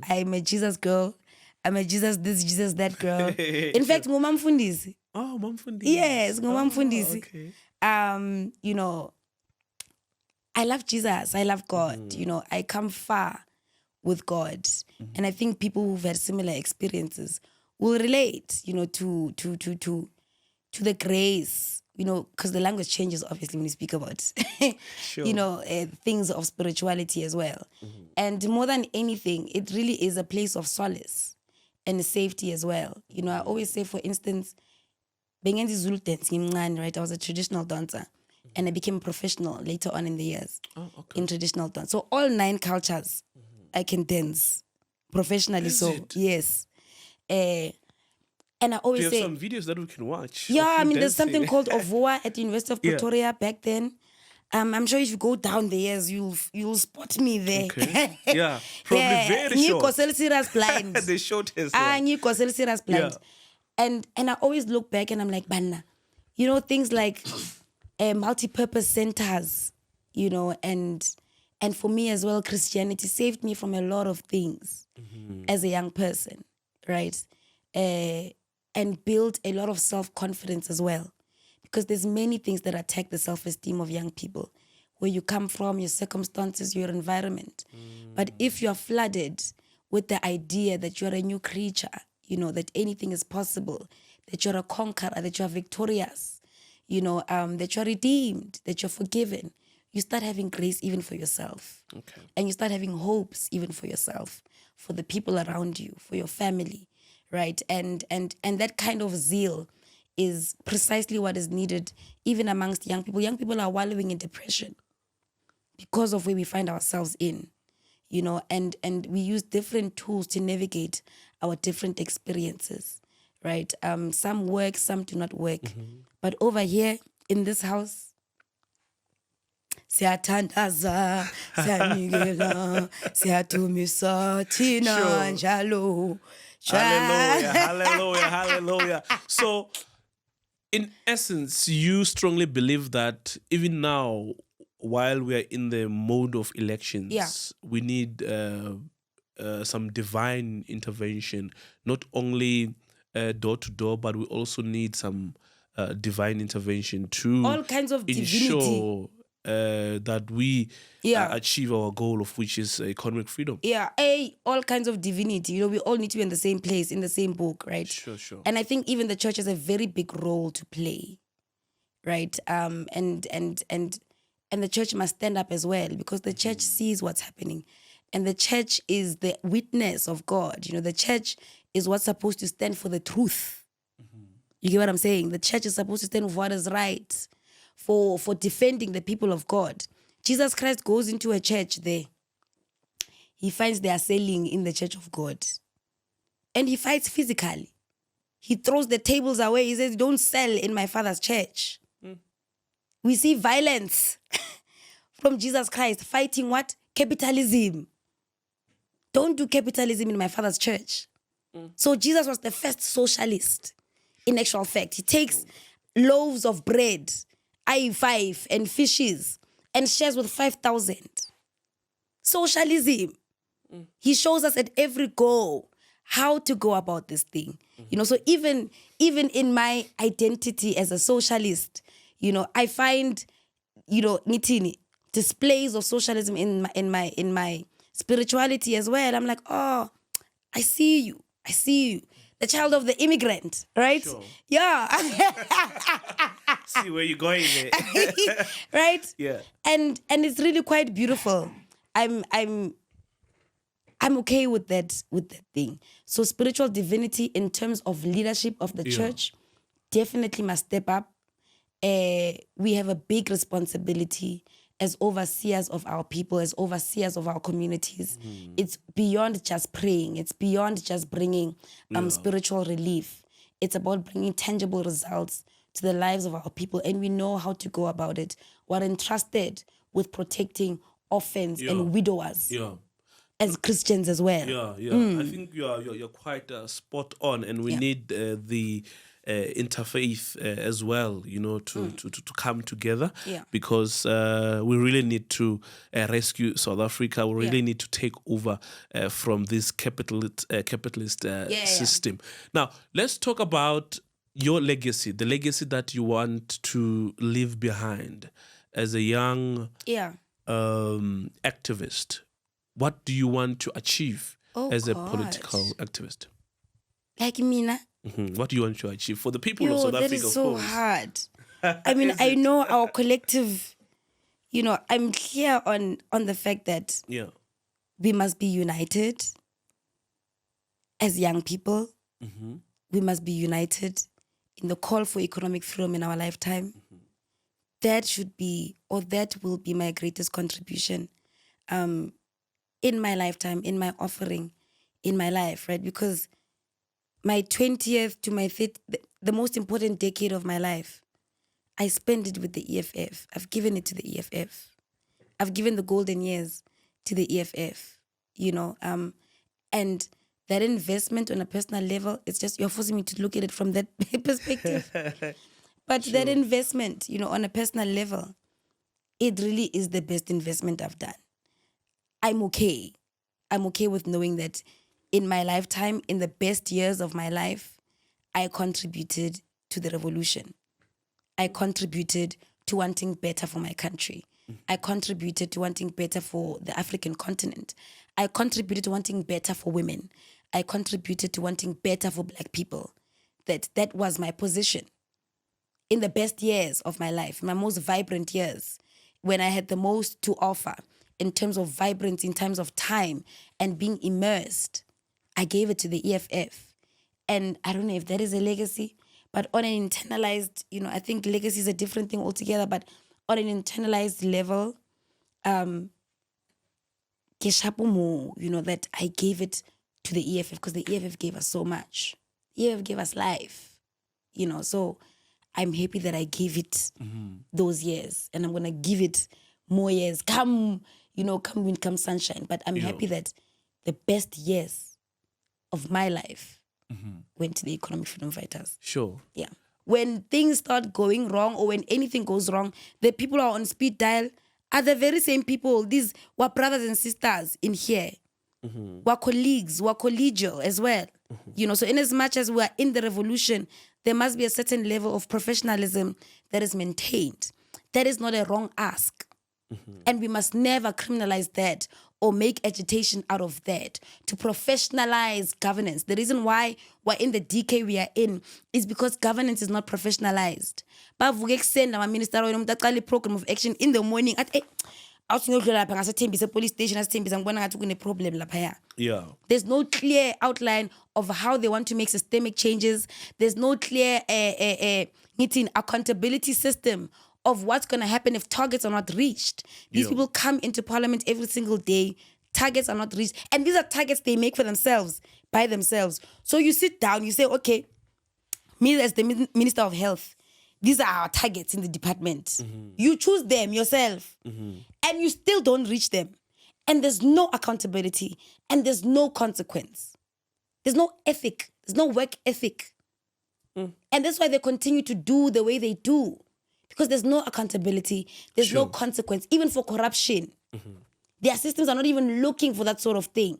Speaker 2: I'm a Jesus girl. I'm a Jesus this, Jesus that girl. In fact, ngumamfundisi.
Speaker 3: Oh, Mamfundi.
Speaker 2: Yes, ngumamfundisi.
Speaker 3: Okay.
Speaker 2: You know, I love Jesus. I love God. You know, I come far with God. And I think people who've had similar experiences will relate, you know, to the grace, you know, because the language changes obviously when you speak about, you know, things of spirituality as well. And more than anything, it really is a place of solace and safety as well. You know, I always say, for instance, Bengenzi Zulu dancing, right? I was a traditional dancer. And I became a professional later on in the years in traditional dance. So all 9 cultures, I can dance professionally.
Speaker 3: Is
Speaker 2: so
Speaker 3: it?
Speaker 2: Yes. And I always
Speaker 3: Do you
Speaker 2: say,
Speaker 3: have some videos that we can watch?
Speaker 2: yeah,
Speaker 3: of you
Speaker 2: I mean, there's something
Speaker 3: dancing?
Speaker 2: called Ovua at the University of Pretoria back then. I'm sure if you go down the years, you'll spot me there.
Speaker 3: Okay. Yeah, probably very short.
Speaker 2: Serious blind.
Speaker 3: The shortest one.
Speaker 2: Ngikho serious blind. And I always look back and I'm like, Banna, you know, things like multi-purpose centers, you know, and for me as well, Christianity saved me from a lot of things as a young person, right? And built a lot of self-confidence as well. Because there's many things that attack the self-esteem of young people. Where you come from, your circumstances, your environment. But if you're flooded with the idea that you're a new creature, that anything is possible, that you're a conqueror, that you're victorious, that you're redeemed, that you're forgiven. You start having grace even for yourself.
Speaker 3: Okay.
Speaker 2: And you start having hopes even for yourself, for the people around you, for your family, right? And that kind of zeal is precisely what is needed even amongst young people. Young people are wallowing in depression because of where we find ourselves in, and we use different tools to navigate our different experiences, right? Some work, some do not work. But over here in this house, siyathandaza, siyanikela, siyathumisa thina njalo.
Speaker 3: Hallelujah. So, in essence, you strongly believe that even now, while we are in the mode of elections, we need some divine intervention, not only door to door, but we also need some divine intervention to
Speaker 2: all kinds of
Speaker 3: ensure that we achieve our goal, of which is economic freedom.
Speaker 2: All kinds of divinity. We all need to be in the same place, in the same book, right?
Speaker 3: Sure.
Speaker 2: And I think even the church has a very big role to play, right? And the church must stand up as well, because the church sees what's happening, and the church is the witness of God. The church is what's supposed to stand for the truth. You get what I'm saying? The church is supposed to stand for what is right, for defending the people of God. Jesus Christ goes into a church there. He finds they are selling in the church of God. And he fights physically. He throws the tables away. He says, don't sell in my Father's church. We see violence from Jesus Christ fighting what? Capitalism. Don't do capitalism in my Father's church. So Jesus was the first socialist, in actual fact. He takes loaves of bread, I5 and fishes, and shares with 5,000. Socialism. He shows us at every go how to go about this thing. So even in my identity as a socialist, I find, nitini, displays of socialism in my spirituality as well. I'm like, oh, I see you. The child of the immigrant, right?
Speaker 3: Sure.
Speaker 2: Yeah.
Speaker 3: See where you're going there.
Speaker 2: Right?
Speaker 3: Yeah.
Speaker 2: And it's really quite beautiful. I'm okay with that thing. So spiritual divinity in terms of leadership of the church definitely must step up. We have a big responsibility as overseers of our people, as overseers of our communities. It's beyond just praying. It's beyond just bringing spiritual relief. It's about bringing tangible results to the lives of our people, and we know how to go about it. We're entrusted with protecting orphans and widowers as Christians as well.
Speaker 3: I think you're quite spot on, and we need the interfaith as well, to come together, because we really need to rescue South Africa. We really need to take over from this capitalist system. Now, let's talk about your legacy, the legacy that you want to leave behind as a young activist. What do you want to achieve as a political activist?
Speaker 2: Like Mina.
Speaker 3: What do you want to achieve for the people of South Africa?
Speaker 2: That is so
Speaker 3: of course.
Speaker 2: hard. I mean, I know our collective, I'm clear on the fact that we must be united as young people. We must be united in the call for economic freedom in our lifetime. That should be, or that will be my greatest contribution in my lifetime, in my offering, in my life, right? Because my 20th to my 30th, the most important decade of my life, I spent it with the EFF. I've given it to the EFF. I've given the golden years to the EFF, and that investment on a personal level, it's just, you're forcing me to look at it from that perspective. But that investment, on a personal level, it really is the best investment I've done. I'm okay. I'm okay with knowing that in my lifetime, in the best years of my life, I contributed to the revolution. I contributed to wanting better for my country. I contributed to wanting better for the African continent. I contributed to wanting better for women. I contributed to wanting better for Black people. That was my position. In the best years of my life, my most vibrant years, when I had the most to offer in terms of vibrance, in terms of time and being immersed, I gave it to the EFF. And I don't know if that is a legacy, but on an internalized, I think legacy is a different thing altogether, but on an internalized level, that I gave it to the EFF because the EFF gave us so much. The EFF gave us life, so I'm happy that I gave it those years, and I'm going to give it more years. Come wind, come sunshine. But I'm happy that the best years of my life went to the economic freedom fighters.
Speaker 3: Sure.
Speaker 2: Yeah. When things start going wrong or when anything goes wrong, the people who are on speed dial are the very same people. These were brothers and sisters in here. Were colleagues, were collegial as well. So in as much as we are in the revolution, there must be a certain level of professionalism that is maintained. That is not a wrong ask. And we must never criminalize that or make agitation out of that to professionalize governance. The reason why we're in the decay we are in is because governance is not professionalized. Bavuke send our minister a program of action in the morning at police station problem.
Speaker 3: Yeah.
Speaker 2: There's no clear outline of how they want to make systemic changes. There's no clear accountability system of what's going to happen if targets are not reached. These people come into parliament every single day. Targets are not reached. And these are targets they make for themselves, by themselves. So you sit down, you say, okay, me as the Minister of Health, these are our targets in the department. You choose them yourself. And you still don't reach them. And there's no accountability. And there's no consequence. There's no ethic. There's no work ethic. And that's why they continue to do the way they do. Because there's no accountability. There's no consequence. Even for corruption. Their systems are not even looking for that sort of thing.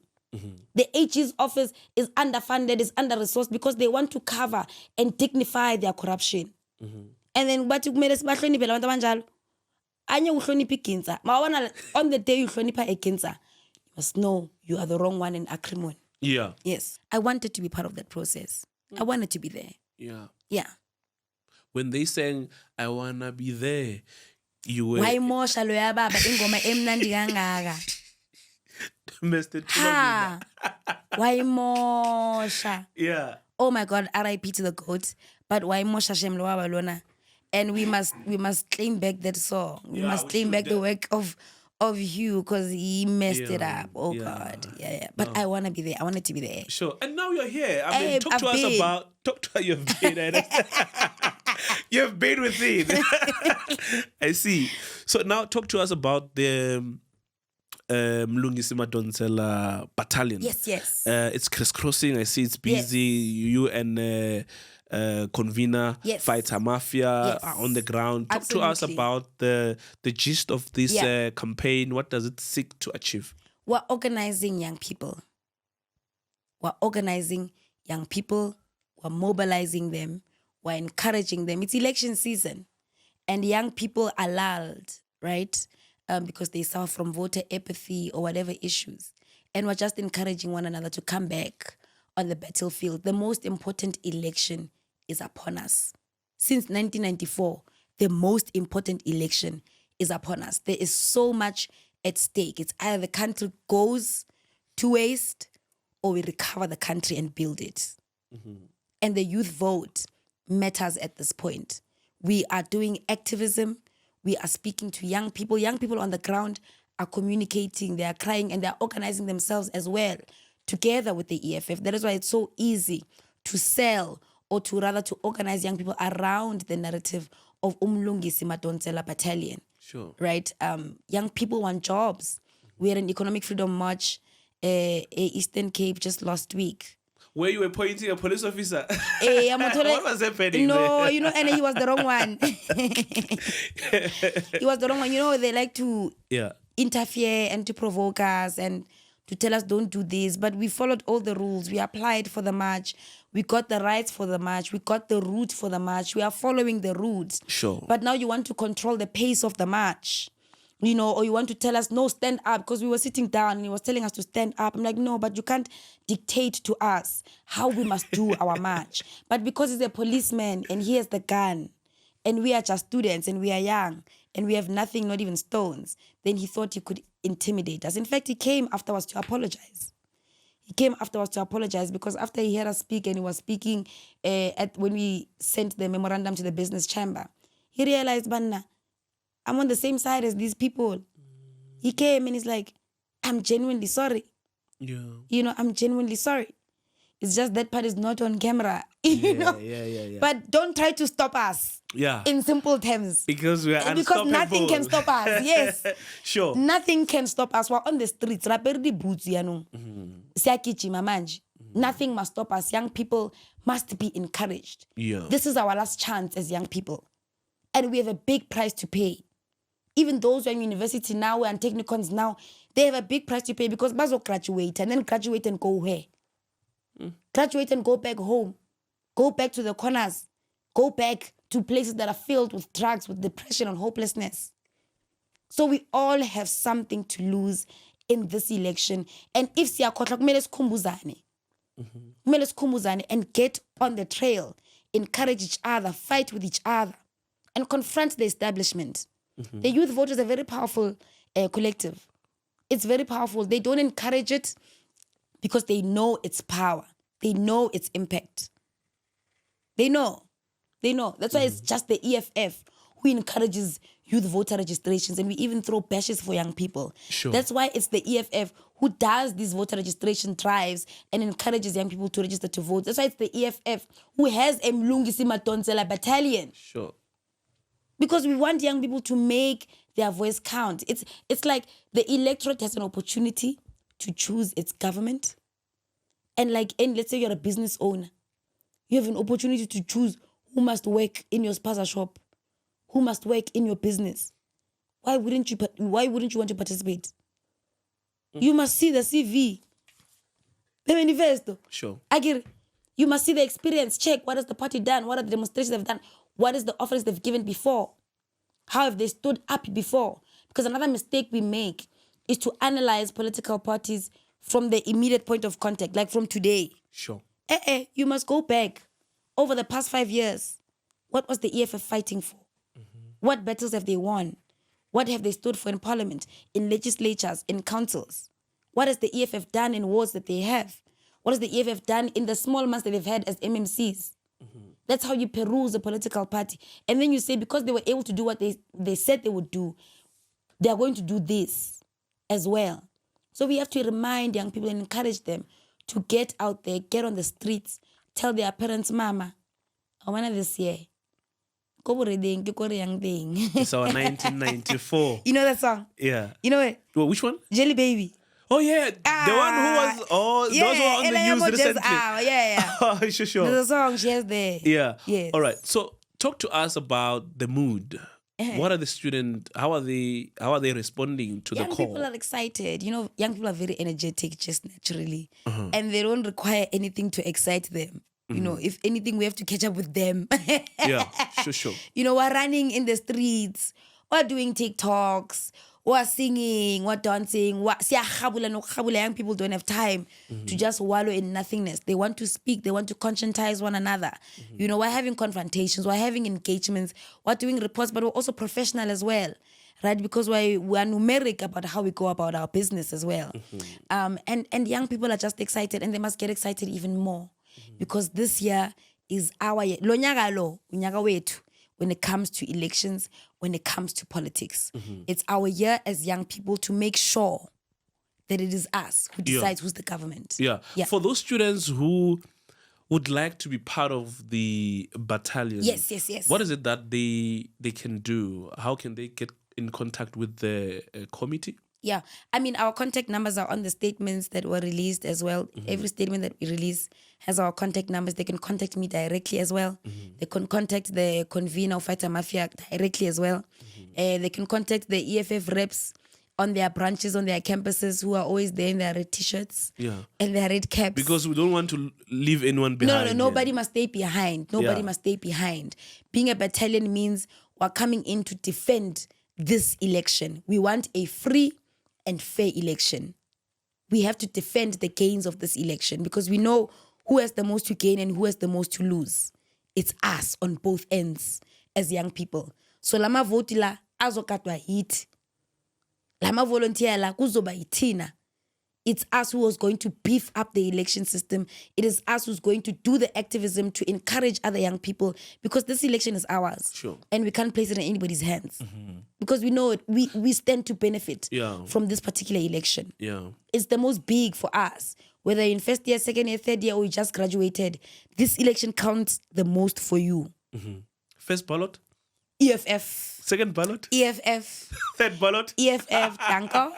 Speaker 2: The HE's office is underfunded, is under-resourced because they want to cover and dignify their corruption. And then on the day you hlonipha ekinsa, you must know you are the wrong one in acrimony.
Speaker 3: Yeah.
Speaker 2: Yes. I wanted to be part of that process. I wanted to be there.
Speaker 3: Yeah.
Speaker 2: Yeah.
Speaker 3: When they sang, I wanna be there, you were...
Speaker 2: Why more shalo ya baba ingoma emnandi kangaka?
Speaker 3: Mr.
Speaker 2: Ha. Why more sha?
Speaker 3: Yeah.
Speaker 2: Oh my God, RIP to the goat. But why more sha shem lo balona? And we must claim back that song. We must claim back the work of Hugh because he messed it up. Oh God. Yeah. But I wanna be there. I wanted to be there.
Speaker 3: Sure. And now you're here. I mean, talk to us. You've been. You've been with it. I see. So now talk to us about the Mlungisi Madonsela Battalion.
Speaker 2: Yes.
Speaker 3: It's crisscrossing. I see it's busy. You and convener, fighter mafia are on the ground. Talk to us about the gist of this campaign. What does it seek to achieve?
Speaker 2: We're organizing young people. We're mobilizing them. We're encouraging them. It's election season. And young people are lulled, right? Because they suffer from voter apathy or whatever issues. And we're just encouraging one another to come back on the battlefield. The most important election is upon us. Since 1994, the most important election is upon us. There is so much at stake. It's either the country goes to waste or we recover the country and build it. And the youth vote matters at this point. We are doing activism. We are speaking to young people. Young people on the ground are communicating, they are crying, and they are organizing themselves as well together with the EFF. That is why it's so easy to sell or to rather to organize young people around the narrative of Mlungisi Madonsela Battalion.
Speaker 3: Sure.
Speaker 2: Right? Young people want jobs. We had an economic freedom march Eastern Cape just last week.
Speaker 3: Where you were pointing a police officer.
Speaker 2: What
Speaker 3: was happening?
Speaker 2: No, and he was the wrong one. He was the wrong one. They like to interfere and to provoke us and to tell us don't do this. But we followed all the rules. We applied for the march. We got the rights for the march. We got the route for the march. We are following the routes.
Speaker 3: Sure.
Speaker 2: But now you want to control the pace of the march. you know, or you want to tell us, no, stand up, because we were sitting down and he was telling us to stand up. I'm like, no, but you can't dictate to us how we must do our march. But because he's a policeman and he has the gun and we are just students and we are young and we have nothing, not even stones, then he thought he could intimidate us. In fact, he came afterwards to apologize. He came afterwards to apologize because after he heard us speak and he was speaking when we sent the memorandum to the business chamber, he realized, Banna, I'm on the same side as these people. He came and he's like, I'm genuinely sorry.
Speaker 3: Yeah.
Speaker 2: You know, I'm genuinely sorry. It's just that part is not on camera. you know?
Speaker 3: Yeah.
Speaker 2: But don't try to stop us.
Speaker 3: Yeah.
Speaker 2: In simple terms.
Speaker 3: Because we are
Speaker 2: Because
Speaker 3: unstoppable.
Speaker 2: nothing can stop us. Yes.
Speaker 3: Sure.
Speaker 2: Nothing can stop us. We're on the streets. Raperi boots, you know. Nothing must stop us. Young people must be encouraged.
Speaker 3: Yeah.
Speaker 2: This is our last chance as young people. And we have a big price to pay. Even those who are in university now and technicons now, they have a big price to pay because bazo graduate and then graduate and go where? Graduate and go back home. Go back to the corners. Go back to places that are filled with drugs, with depression and hopelessness. So we all have something to lose in this election. And if siyakhohlwa kumele sikhumbuzane and get on the trail, encourage each other, fight with each other, and confront the establishment. The youth vote is a very powerful collective. It's very powerful. They don't encourage it because they know its power. They know its impact. They know. That's why it's just the EFF who encourages youth voter registrations, and we even throw bashes for young people.
Speaker 3: Sure.
Speaker 2: That's why it's the EFF who does these voter registration drives and encourages young people to register to vote. That's why it's the EFF who has a Mlungisi Madonsela Battalion.
Speaker 3: Sure.
Speaker 2: Because we want young people to make their voice count. It's like the electorate has an opportunity to choose its government. And let's say you're a business owner. You have an opportunity to choose who must work in your spaza shop, who must work in your business. Why wouldn't you want to participate? You must see the CV, the manifesto.
Speaker 3: Sure.
Speaker 2: I get it. You must see the experience. Check what has the party done, what are the demonstrations they've done, what is the offerings they've given before, how have they stood up before. Because another mistake we make is to analyze political parties from the immediate point of contact, like from today.
Speaker 3: Sure.
Speaker 2: You must go back over the past 5 years. What was the EFF fighting for? What battles have they won? What have they stood for in parliament, in legislatures, in councils? What has the EFF done in wards that they have? What has the EFF done in the small months that they've had as MMCs? That's how you peruse a political party. And then you say, because they were able to do what they said they would do, they are going to do this as well. So we have to remind young people and encourage them to get out there, get on the streets, tell their parents, Mama, I want this year.
Speaker 3: It's our 1994.
Speaker 2: You know that song?
Speaker 3: Yeah.
Speaker 2: You know it?
Speaker 3: Well, which one?
Speaker 2: Jelly Baby.
Speaker 3: Oh, yeah. The one who was...
Speaker 2: yeah,
Speaker 3: those were on the news recently.
Speaker 2: Yeah.
Speaker 3: Oh, sure.
Speaker 2: There's a song she has there.
Speaker 3: Yeah.
Speaker 2: Yes.
Speaker 3: All right. So talk to us about the mood. What are the students, how are they responding to the call?
Speaker 2: Young people are excited. You know, young people are very energetic just naturally. And they don't require anything to excite them. You know, if anything, we have to catch up with them.
Speaker 3: Yeah, sure.
Speaker 2: You know, we're running in the streets, we're doing TikToks, we're singing, we're dancing. Young people don't have time to just wallow in nothingness. They want to speak, they want to conscientize one another. You know, we're having confrontations, we're having engagements, we're doing reports, but we're also professional as well. Right, because we're numeric about how we go about our business as well. And young people are just excited, and they must get excited even more. Because this year is our year. Unyaka wetu, when it comes to elections, when it comes to politics. It's our year as young people to make sure that it is us who decides who's the government.
Speaker 3: Yeah. For those students who would like to be part of the battalion.
Speaker 2: Yes.
Speaker 3: What is it that they can do? How can they get in contact with the committee?
Speaker 2: Yeah, I mean, our contact numbers are on the statements that were released as well. Every statement that we release has our contact numbers. They can contact me directly as well. They can contact the convener of Fighter Mafia directly as well. They can contact the EFF reps on their branches, on their campuses, who are always there in their red t-shirts and their red caps.
Speaker 3: Because we don't want to leave anyone behind.
Speaker 2: No, nobody must stay behind. Nobody must stay behind. Being a battalion means we're coming in to defend this election. We want a free and fair election. We have to defend the gains of this election because we know who has the most to gain and who has the most to lose. It's us on both ends as young people. So lama vote la azokatwa hit. Lama volunteer la kuzoba itina. It's us who is going to beef up the election system. It is us who's going to do the activism to encourage other young people because this election is ours.
Speaker 3: Sure.
Speaker 2: And we can't place it in anybody's hands. Because we know it, we stand to benefit from this particular election.
Speaker 3: Yeah.
Speaker 2: It's the most big for us. Whether in first year, second year, third year, or you just graduated, this election counts the most for you.
Speaker 3: First ballot?
Speaker 2: EFF.
Speaker 3: Second ballot?
Speaker 2: EFF.
Speaker 3: Third ballot?
Speaker 2: EFF. Danko.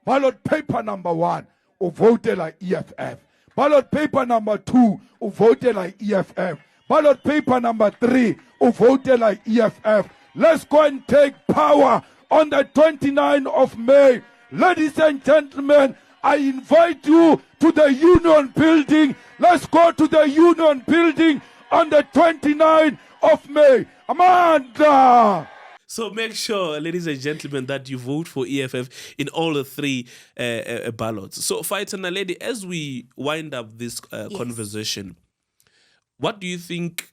Speaker 1: Ballot paper number 1, who voted like EFF. Ballot paper number 2, who voted like EFF. Ballot paper number 3, who voted like EFF. Let's go and take power on the 29th of May. Ladies and gentlemen, I invite you to the Union Building. Let's go to the Union Building on the 29th of May. Amanda!
Speaker 3: So make sure, ladies and gentlemen, that you vote for EFF in all the 3 ballots. So, Fighter Naledi, as we wind up this conversation, what do you think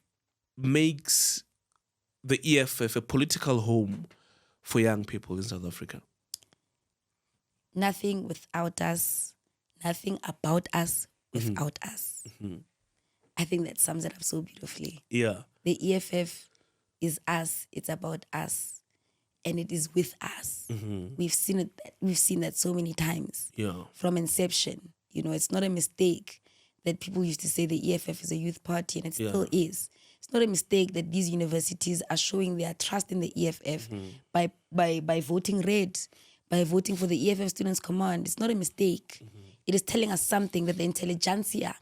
Speaker 3: makes the EFF a political home for young people in South Africa?
Speaker 2: Nothing without us, nothing about us without us. I think that sums it up so beautifully.
Speaker 3: Yeah.
Speaker 2: The EFF is us, it's about us, and it is with us. We've seen that so many times.
Speaker 3: Yeah.
Speaker 2: From inception. You know, it's not a mistake that people used to say the EFF is a youth party, and it still is. It's not a mistake that these universities are showing their trust in the EFF by voting red, by voting for the EFF Students' Command. It's not a mistake. It is telling us something that the intelligentsia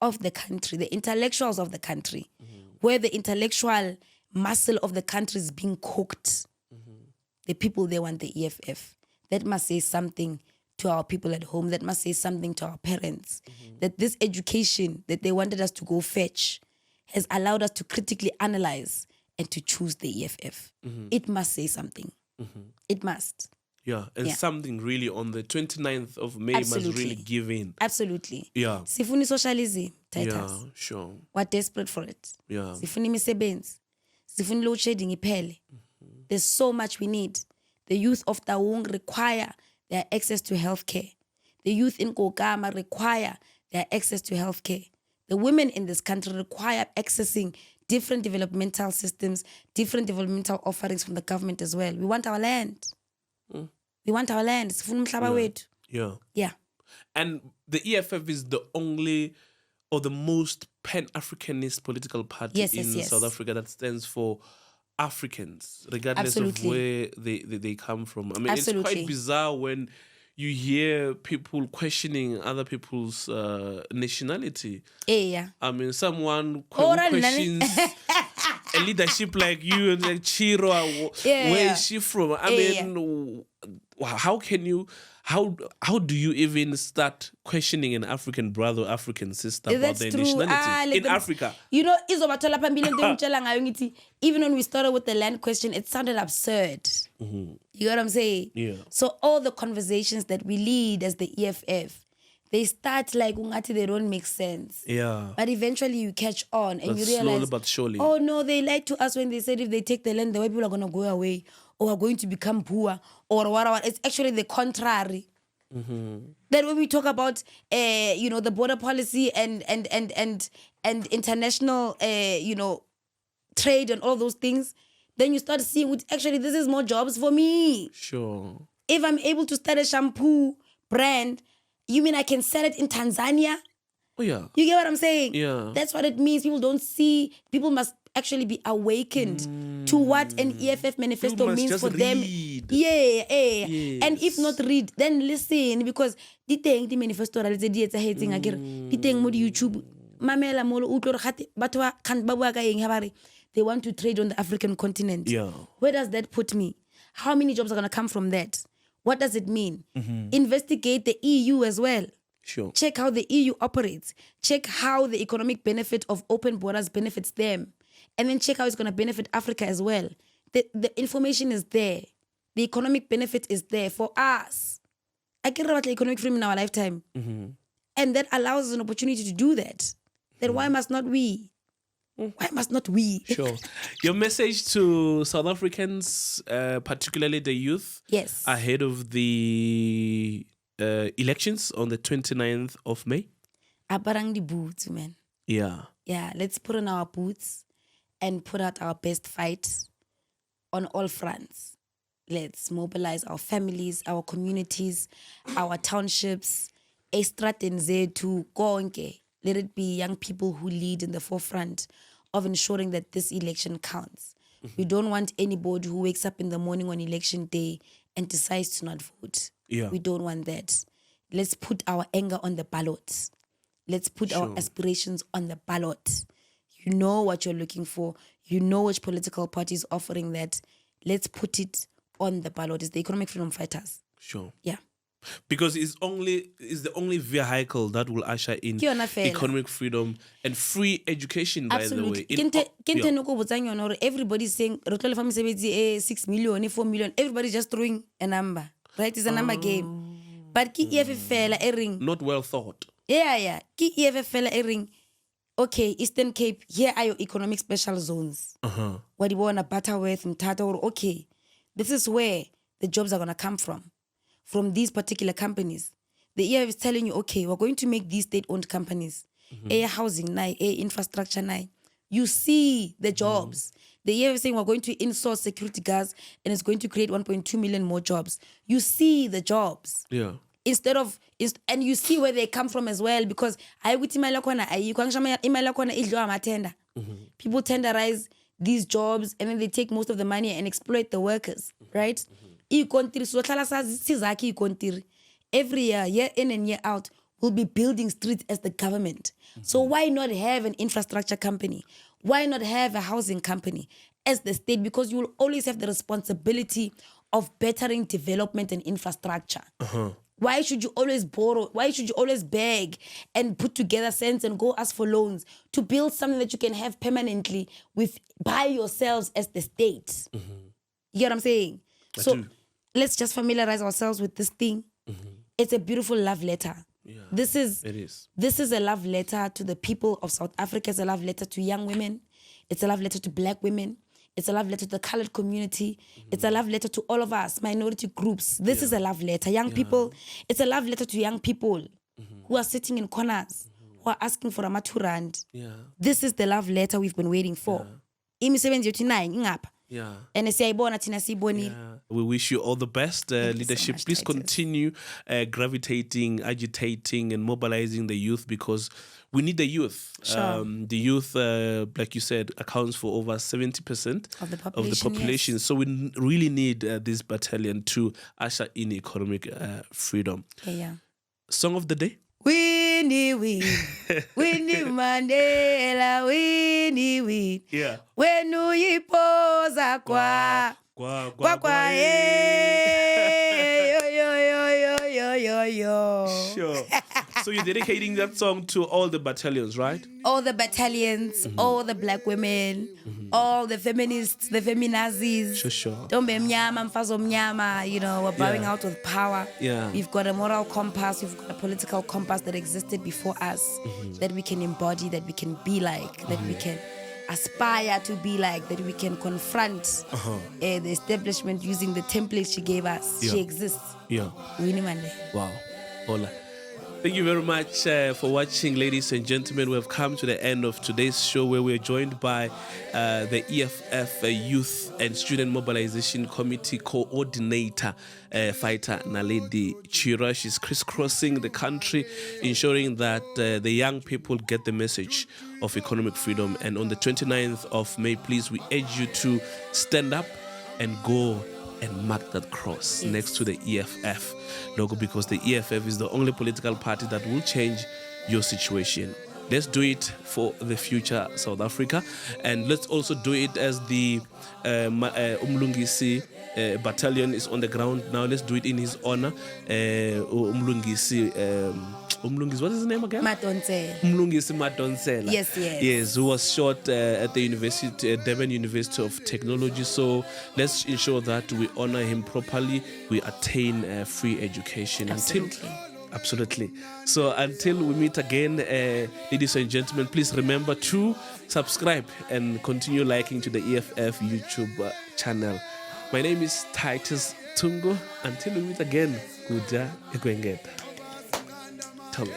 Speaker 2: of the country, the intellectuals of the country, where the intellectual muscle of the country is being cooked, the people, they want the EFF. That must say something to our people at home. That must say something to our parents. That this education that they wanted us to go fetch has allowed us to critically analyze and to choose the EFF. It must say something. It must.
Speaker 3: Yeah, and something really on the 29th of May must really give in.
Speaker 2: Absolutely.
Speaker 3: Yeah.
Speaker 2: Sifuni socialism, Titus.
Speaker 3: Yeah, sure.
Speaker 2: We're desperate for it.
Speaker 3: Yeah.
Speaker 2: Sifuni misebenzi. Sifuni load shedding iphele. There's so much we need. The youth of Taung require their access to healthcare. The youth in Kokama require their access to healthcare. The women in this country require accessing different developmental systems, different developmental offerings from the government as well. We want our land. We want our land. Sifuna umhlaba wethu.
Speaker 3: Yeah.
Speaker 2: Yeah.
Speaker 3: And the EFF is the only or the most pan-Africanist political party in South Africa that stands for Africans, regardless of where they come from. I mean, it's quite bizarre when you hear people questioning other people's nationality.
Speaker 2: Yeah.
Speaker 3: I mean, someone questions a leadership like you and like Chirwa. Where is she from? I mean, how can you? How do you even start questioning an African brother or African sister about their nationality in Africa?
Speaker 2: You know, even when we started with the land question, it sounded absurd. You know what I'm saying?
Speaker 3: Yeah.
Speaker 2: So all the conversations that we lead as the EFF, they start like they don't make sense.
Speaker 3: Yeah.
Speaker 2: But eventually you catch on and you realize,
Speaker 3: slowly but surely.
Speaker 2: Oh no, they lied to us when they said if they take the land, the white people are gonna go away or are going to become poor or whatever. It's actually the contrary. Then when we talk about the border policy and international trade and all those things, then you start seeing actually this is more jobs for me.
Speaker 3: Sure.
Speaker 2: If I'm able to start a shampoo brand, you mean I can sell it in Tanzania?
Speaker 3: Oh yeah.
Speaker 2: You get what I'm saying?
Speaker 3: Yeah.
Speaker 2: That's what it means. People don't see. People must actually be awakened to what an EFF manifesto means for them. Yeah.
Speaker 3: Yes.
Speaker 2: And if not read, then listen, because the thing the manifesto the thing mo YouTube mamela mo utlore gate batho ba kan ba bua ka eng ha ba re they want to trade on the African continent.
Speaker 3: Yeah.
Speaker 2: Where does that put me? How many jobs are going to come from that? What does it mean? Investigate the EU as well.
Speaker 3: Sure.
Speaker 2: Check how the EU operates. Check how the economic benefit of open borders benefits them. And then check how it's going to benefit Africa as well. The information is there. the economic benefit is there for us. I care about the economic freedom in our lifetime. And that allows us an opportunity to do that. Then why must not we? Why must not we?
Speaker 3: Sure. Your message to South Africans, particularly the youth,
Speaker 2: Yes.
Speaker 3: ahead of the elections on the 29th of May?
Speaker 2: Aparang the boots, man.
Speaker 3: Yeah.
Speaker 2: Yeah, let's put on our boots and put out our best fight on all fronts. Let's mobilize our families, our communities, our townships, to konke. Let it be young people who lead in the forefront of ensuring that this election counts. We don't want anybody who wakes up in the morning on election day and decides to not vote.
Speaker 3: Yeah.
Speaker 2: We don't want that. Let's put our anger on the ballot. Let's put our aspirations on the ballot. You know what you're looking for. You know which political party is offering that. Let's put it on the ballot. It's the economic freedom fighters.
Speaker 3: Sure.
Speaker 2: Yeah.
Speaker 3: Because it's the only vehicle that will usher in economic freedom and free education, by the way.
Speaker 2: Everybody's saying 6 million, 4 million. Everybody's just throwing a number. Right? It's a number game. But ki EFF fella ring.
Speaker 3: Not well thought.
Speaker 2: Yeah. Ki EFF fella ring. Okay, Eastern Cape, here are your economic special zones. What do you want, Butterworth, Mthatha, or okay, this is where the jobs are going to come from these particular companies. The EFF is telling you, okay, we're going to make these state-owned companies, air housing, air infrastructure. You see the jobs. The EFF is saying we're going to insource security guards and it's going to create 1.2 million more jobs. You see the jobs.
Speaker 3: Yeah.
Speaker 2: And you see where they come from as well, because people tenderize these jobs and then they take most of the money and exploit the workers, right? Every year in and year out, we'll be building streets as the government. So why not have an infrastructure company? Why not have a housing company as the state? Because you will always have the responsibility of bettering development and infrastructure. Why should you always borrow? Why should you always beg and put together cents and go ask for loans to build something that you can have permanently by yourselves as the state? You get what I'm saying? Let's just familiarize ourselves with this thing. It's a beautiful love letter.
Speaker 3: Yeah,
Speaker 2: it is. This is a love letter to the people of South Africa. It's a love letter to young women. It's a love letter to black women. It's a love letter to the colored community. It's a love letter to all of us, minority groups. This is a love letter. Young people, it's a love letter to young people who are sitting in corners, who are asking for a maturand. This is the love letter we've been waiting for.
Speaker 3: Yeah.
Speaker 2: And
Speaker 3: We wish you all the best leadership.
Speaker 2: So much,
Speaker 3: Please
Speaker 2: Titus.
Speaker 3: continue gravitating, agitating, and mobilizing the youth, because we need the youth.
Speaker 2: Sure.
Speaker 3: The youth, like you said, accounts for over 70%
Speaker 2: Of the population, yes.
Speaker 3: So we really need this battalion to usher in economic freedom.
Speaker 2: Yeah.
Speaker 3: Song of the day?
Speaker 2: Winnie, Winnie Mandela, Winnie.
Speaker 3: Yeah.
Speaker 2: When you pose a kwa, yo.
Speaker 3: Sure. So you're dedicating that song to all the battalions, right?
Speaker 2: All the battalions, all the black women, all the feminists, the feminazis.
Speaker 3: Sure.
Speaker 2: Don't be mnyama, mfazo mnyama. We're bowing out with power.
Speaker 3: Yeah.
Speaker 2: We've got a moral compass. We've got a political compass that existed before us that we can embody, that we can be like, that we can aspire to be like, that we can confront the establishment using the template she gave us.
Speaker 3: Yeah.
Speaker 2: She exists.
Speaker 3: Yeah.
Speaker 2: Winnie Mandela.
Speaker 3: Wow. Hola. Thank you very much for watching, ladies and gentlemen. We have come to the end of today's show, where we are joined by the EFF Youth and Student Mobilization Committee Coordinator, Fighter Naledi Chirwa. She's crisscrossing the country, ensuring that the young people get the message of economic freedom. And on the 29th of May, please, we urge you to stand up and go and mark that cross next to the EFF logo, because the EFF is the only political party that will change your situation. Let's do it for the future South Africa, and let's also do it as the Mlungisi Battalion is on the ground now. Let's do it in his honor. Mlungisi Mlungisi, what is his name again?
Speaker 2: Madonsela.
Speaker 3: Mlungisi Madonsela.
Speaker 2: Yes.
Speaker 3: Who was shot at the university, Durban University of Technology. So let's ensure that we honor him properly. We attain free education. Absolutely. So until we meet again, ladies and gentlemen, please remember to subscribe and continue liking to the EFF YouTube channel. My name is Titus Tungo. Until we meet again, Kuja Ekwengeta. Tell me.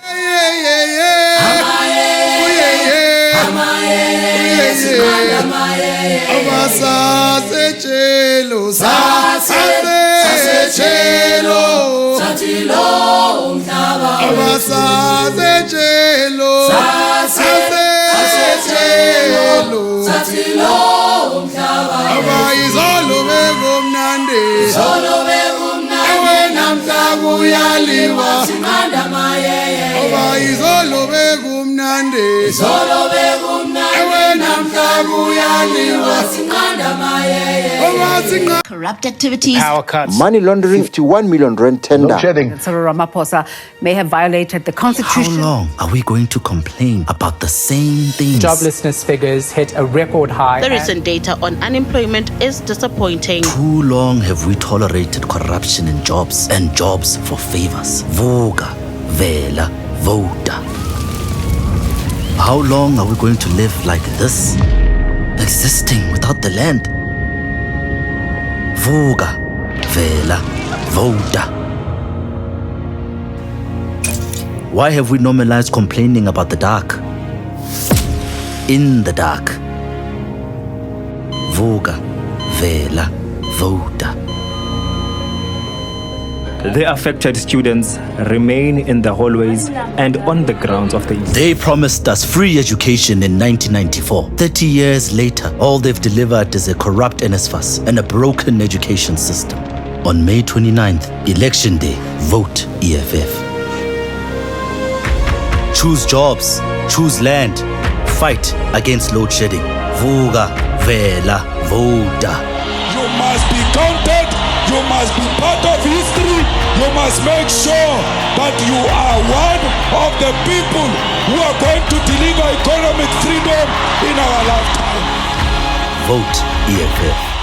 Speaker 5: Corrupt activities,
Speaker 6: power cuts,
Speaker 7: money laundering, 51 million rand tender.
Speaker 8: Cyril Ramaphosa may have violated the constitution.
Speaker 9: How long are we going to complain about the same things?
Speaker 6: Joblessness figures hit a record high.
Speaker 5: the recent data on unemployment is disappointing.
Speaker 9: Too long have we tolerated corruption in jobs and jobs for favors. Vuka, vela, vota. How long are we going to live like this? Existing without the land? Vuka, vela, vota. Why have we normalized complaining about the dark? In the dark. Vuka, vela, vota.
Speaker 10: The affected students remain in the hallways and on the grounds of the East.
Speaker 9: They promised us free education in 1994. 30 years later, all they've delivered is a corrupt NSFAS and a broken education system. On May 29th, Election Day, vote EFF. Choose jobs, choose land, fight against load shedding. Vuka, vela, vota.
Speaker 1: You must be counted. You must be part of history. You must make sure that you are one of the people who are going to deliver economic freedom in our lifetime.
Speaker 9: Vote EFF.